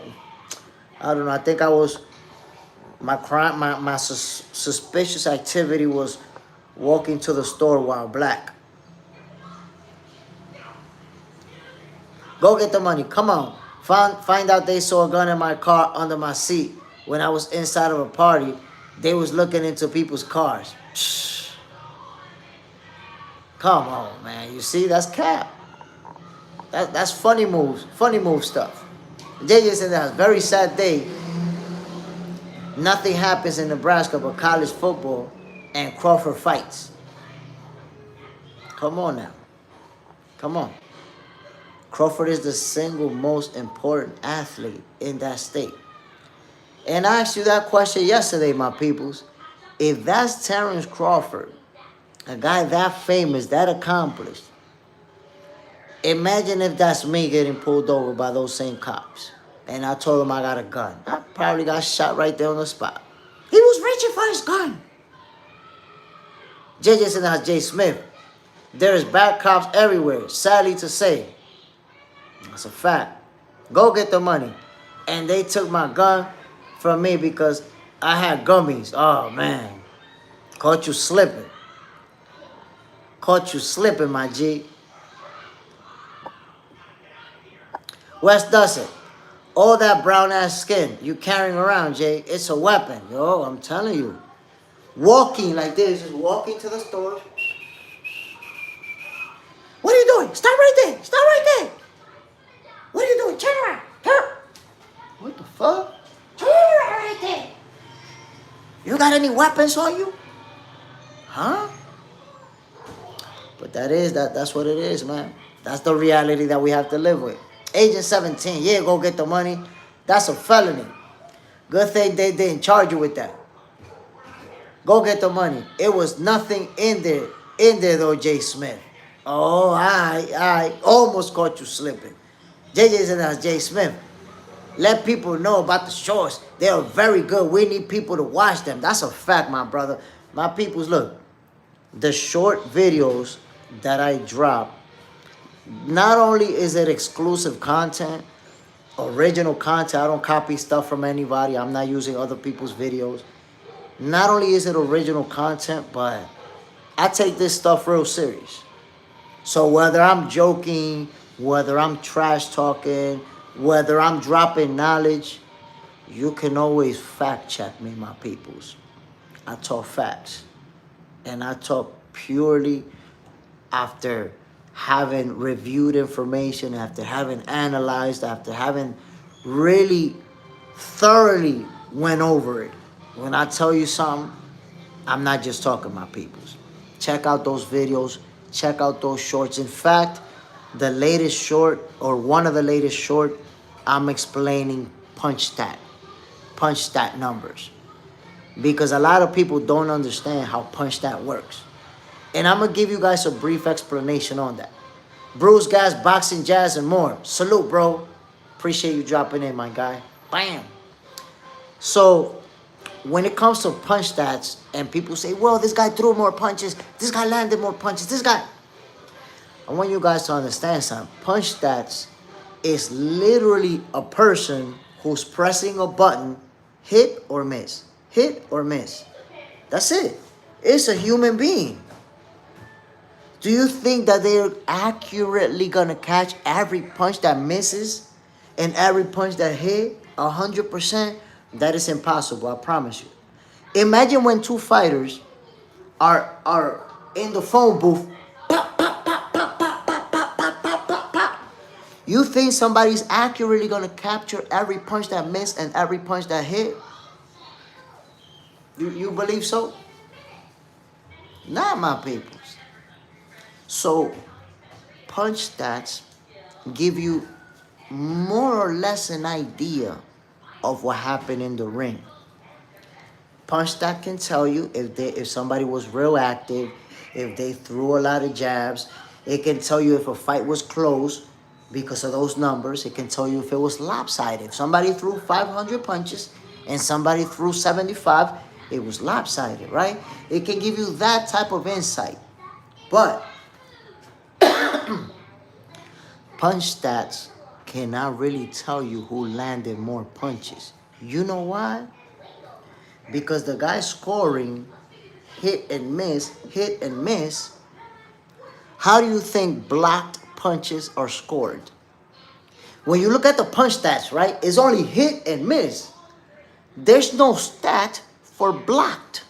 [SPEAKER 1] don't know. I think my suspicious activity was walking to the store while black. Go get the money. Come on. Find out they saw a gun in my car under my seat when I was inside of a party. They was looking into people's cars. Psh. Come on, man. You see, that's cap. That's funny moves. Funny move stuff. JJ said that was a very sad day. Nothing happens in Nebraska but college football and Crawford fights. Come on now. Come on. Crawford is the single most important athlete in that state. And I asked you that question yesterday, my peoples. If that's Terrence Crawford, a guy that famous, that accomplished, imagine if that's me getting pulled over by those same cops. And I told them I got a gun. I probably got shot right there on the spot. He was reaching for his gun. JJ said that's J. Smith. There's bad cops everywhere, sadly to say. That's a fact. Go get the money. And they took my gun from me because I had gummies. Oh, man. Caught you slipping. Caught you slipping, my G. West Dusset. All that brown-ass skin you carrying around, Jay, it's a weapon. Yo, I'm telling you. Walking like this, just walking to the store. What are you doing? Stop right there. Stop right there. What are you doing? Turn around. Turn. What the fuck? Turn around right there. You got any weapons on you? Huh? But that's what it is, man. That's the reality that we have to live with. Agent 17, yeah, go get the money. That's a felony. Good thing they didn't charge you with that. Go get the money. It was nothing in there though, J. Smith. Oh, I almost caught you slipping. JJ said that's J. Smith. Let people know about the shorts. They are very good. We need people to watch them. That's a fact, my brother. My peoples, look. The short videos that I drop, not only is it exclusive content, original content. I don't copy stuff from anybody. I'm not using other people's videos. Not only is it original content, but I take this stuff real serious. So whether I'm joking, whether I'm trash talking, whether I'm dropping knowledge, you can always fact check me, my peoples. I talk facts. And I talk purely after having reviewed information, after having analyzed, after having really thoroughly went over it. When I tell you something, I'm not just talking, my peoples. Check out those videos. Check out those shorts. In fact, the latest short, or one of the latest short, I'm explaining punch stat numbers. Because a lot of people don't understand how punch stat works. And I'm going to give you guys a brief explanation on that. Bruce, Gas, Boxing, Jazz, and more. Salute, bro. Appreciate you dropping in, my guy. Bam. So, when it comes to punch stats, and people say, well, this guy threw more punches, this guy landed more punches, this guy... I want you guys to understand something. Punch stats is literally a person who's pressing a button, hit or miss. Hit or miss. That's it. It's a human being. Do you think that they're accurately going to catch every punch that misses and every punch that hit 100%? That is impossible, I promise you. Imagine when two fighters are in the phone booth. Pop, pop, pop, pop, pop, pop, pop, pop, pop, pop, pop. You think somebody's accurately going to capture every punch that missed and every punch that hit? You believe so? Not my peoples. So, punch stats give you more or less an idea of what happened in the ring. Punch stat can tell you if somebody was real active, if they threw a lot of jabs. It can tell you if a fight was close because of those numbers. It can tell you if it was lopsided. If somebody threw 500 punches and somebody threw 75, it was lopsided, right? It can give you that type of insight. But punch stats cannot really tell you who landed more punches. You know why? Because the guy scoring hit and miss, how do you think blocked punches are scored? When you look at the punch stats, right, it's only hit and miss. There's no stat for blocked,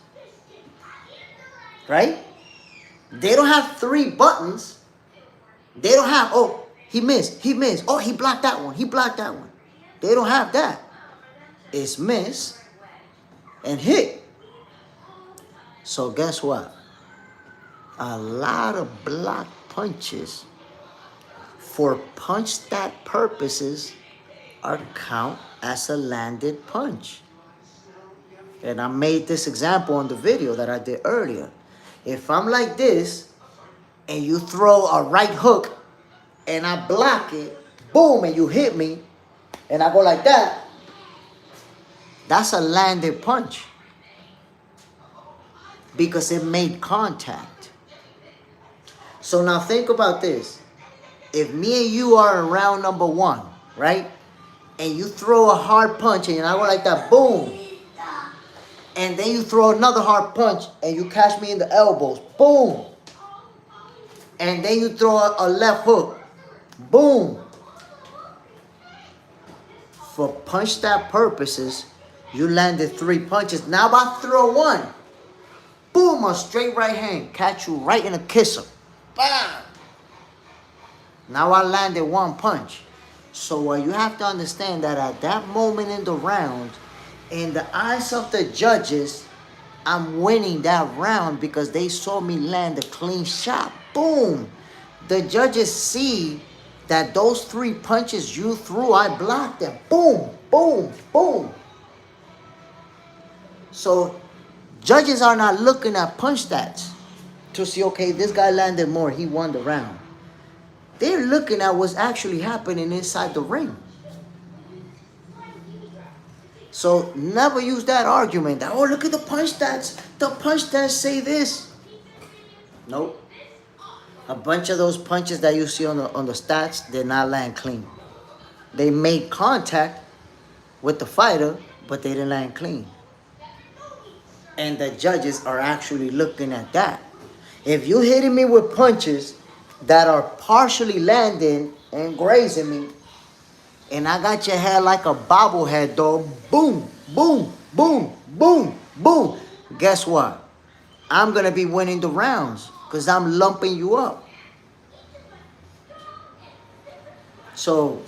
[SPEAKER 1] right? They don't have 3 buttons. They don't have, oh, he missed. Oh, he blocked that one. They don't have that. It's miss and hit. So guess what? A lot of blocked punches for punch stat purposes are count as a landed punch. And I made this example in the video that I did earlier. If I'm like this and you throw a right hook and I block it, boom, and you hit me and I go like that, that's a landed punch because it made contact. So now think about this. If me and you are in round number 1, right? And you throw a hard punch and I go like that, boom. And then you throw another hard punch and you catch me in the elbows, boom. And then you throw a left hook, boom. For punch stat purposes, you landed 3 punches. Now if I throw one, boom, a straight right hand, catch you right in a kisser. Bam! Now I landed 1 punch. So what you have to understand that at that moment in the round, in the eyes of the judges, I'm winning that round because they saw me land a clean shot. Boom! The judges see that those 3 punches you threw, I blocked them. Boom, boom, boom. So judges are not looking at punch stats to see, okay, this guy landed more, he won the round. They're looking at what's actually happening inside the ring. So never use that argument that, oh, look at the punch stats. The punch stats say this. Nope. A bunch of those punches that you see on the stats did not land clean. They made contact with the fighter, but they didn't land clean. And the judges are actually looking at that. If you hitting me with punches that are partially landing and grazing me, and I got your head like a bobblehead, dog, boom, boom, boom, boom, boom. Guess what? I'm going to be winning the rounds because I'm lumping you up. So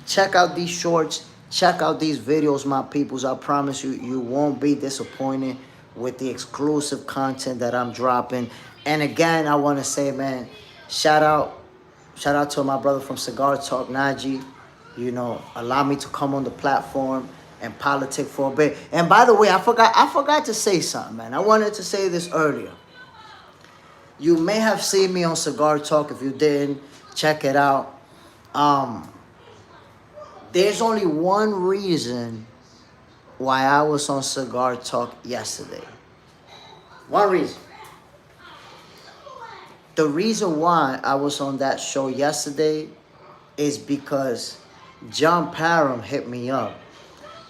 [SPEAKER 1] check out these shorts. Check out these videos, my peoples. I promise you, you won't be disappointed with the exclusive content that I'm dropping. And again, I want to say, man, shout out to my brother from Cigar Talk, Najee. You know, allow me to come on the platform and politic for a bit. And by the way, I forgot to say something, man. I wanted to say this earlier. You may have seen me on Cigar Talk. If you didn't, check it out. There's only one reason why I was on Cigar Talk yesterday. One reason. The reason why I was on that show yesterday is because John Parham hit me up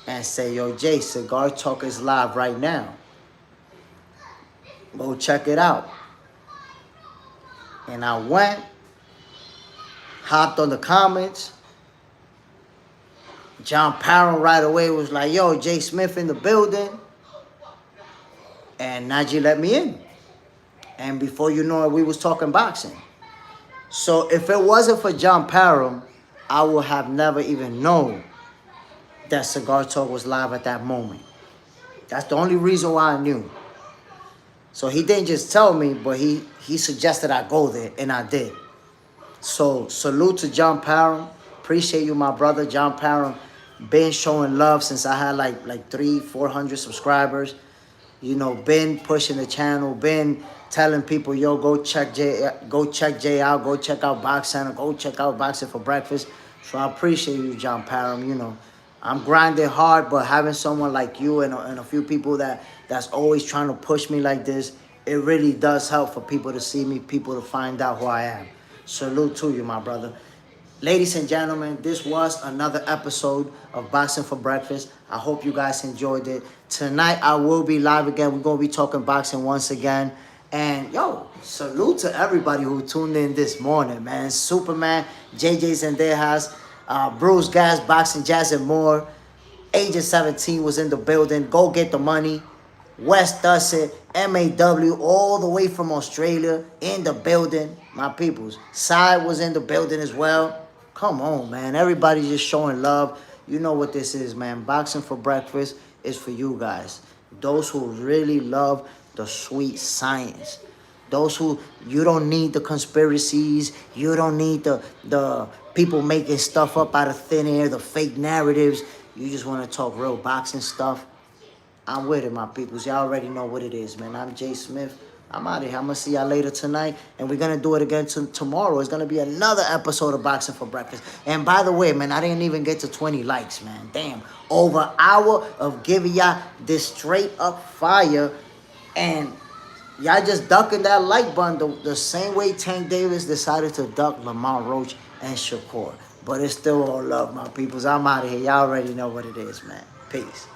[SPEAKER 1] and said, yo, Jay, Cigar Talk is live right now. Go check it out. And I went, hopped on the comments. John Parham right away was like, yo, Jay Smith in the building. And Najee let me in. And before you know it, we was talking boxing. So if it wasn't for John Parham, I would have never even known that Cigar Talk was live at that moment. That's the only reason why I knew. So he didn't just tell me, but he suggested I go there, and I did. So salute to John Parham. Appreciate you, my brother. John Parham been showing love since I had like 300-400 subscribers. You know, been pushing the channel, been telling people, yo, go check Jay out, go check out Box Center, go check out Boxing for Breakfast. So I appreciate you, John Parham. You know, I'm grinding hard, but having someone like you and a few people that's always trying to push me like this, it really does help for people to see me, people to find out who I am. Salute to you, my brother. Ladies and gentlemen, this was another episode of Boxing for Breakfast. I hope you guys enjoyed it. Tonight, I will be live again. We're going to be talking boxing once again. And, yo, salute to everybody who tuned in this morning, man. Superman, JJ's in their house, Bruce Gas, Boxing, Jazz, and more. Agent 17 was in the building. Go get the money. West Dusset, MAW, all the way from Australia, in the building. My peoples. Side was in the building as well. Come on, man. Everybody just showing love. You know what this is, man. Boxing for Breakfast is for you guys. Those who really love the sweet science. Those who, you don't need the conspiracies. You don't need the people making stuff up out of thin air, the fake narratives. You just want to talk real boxing stuff. I'm with it, my peoples. Y'all already know what it is, man. I'm Jay Smith. I'm out of here. I'm going to see y'all later tonight. And we're going to do it again tomorrow. It's going to be another episode of Boxing for Breakfast. And by the way, man, I didn't even get to 20 likes, man. Damn. Over an hour of giving y'all this straight up fire. And y'all just ducking that like button the same way Tank Davis decided to duck Lamont Roach and Shakur. But it's still all love, my peoples. I'm out of here. Y'all already know what it is, man. Peace.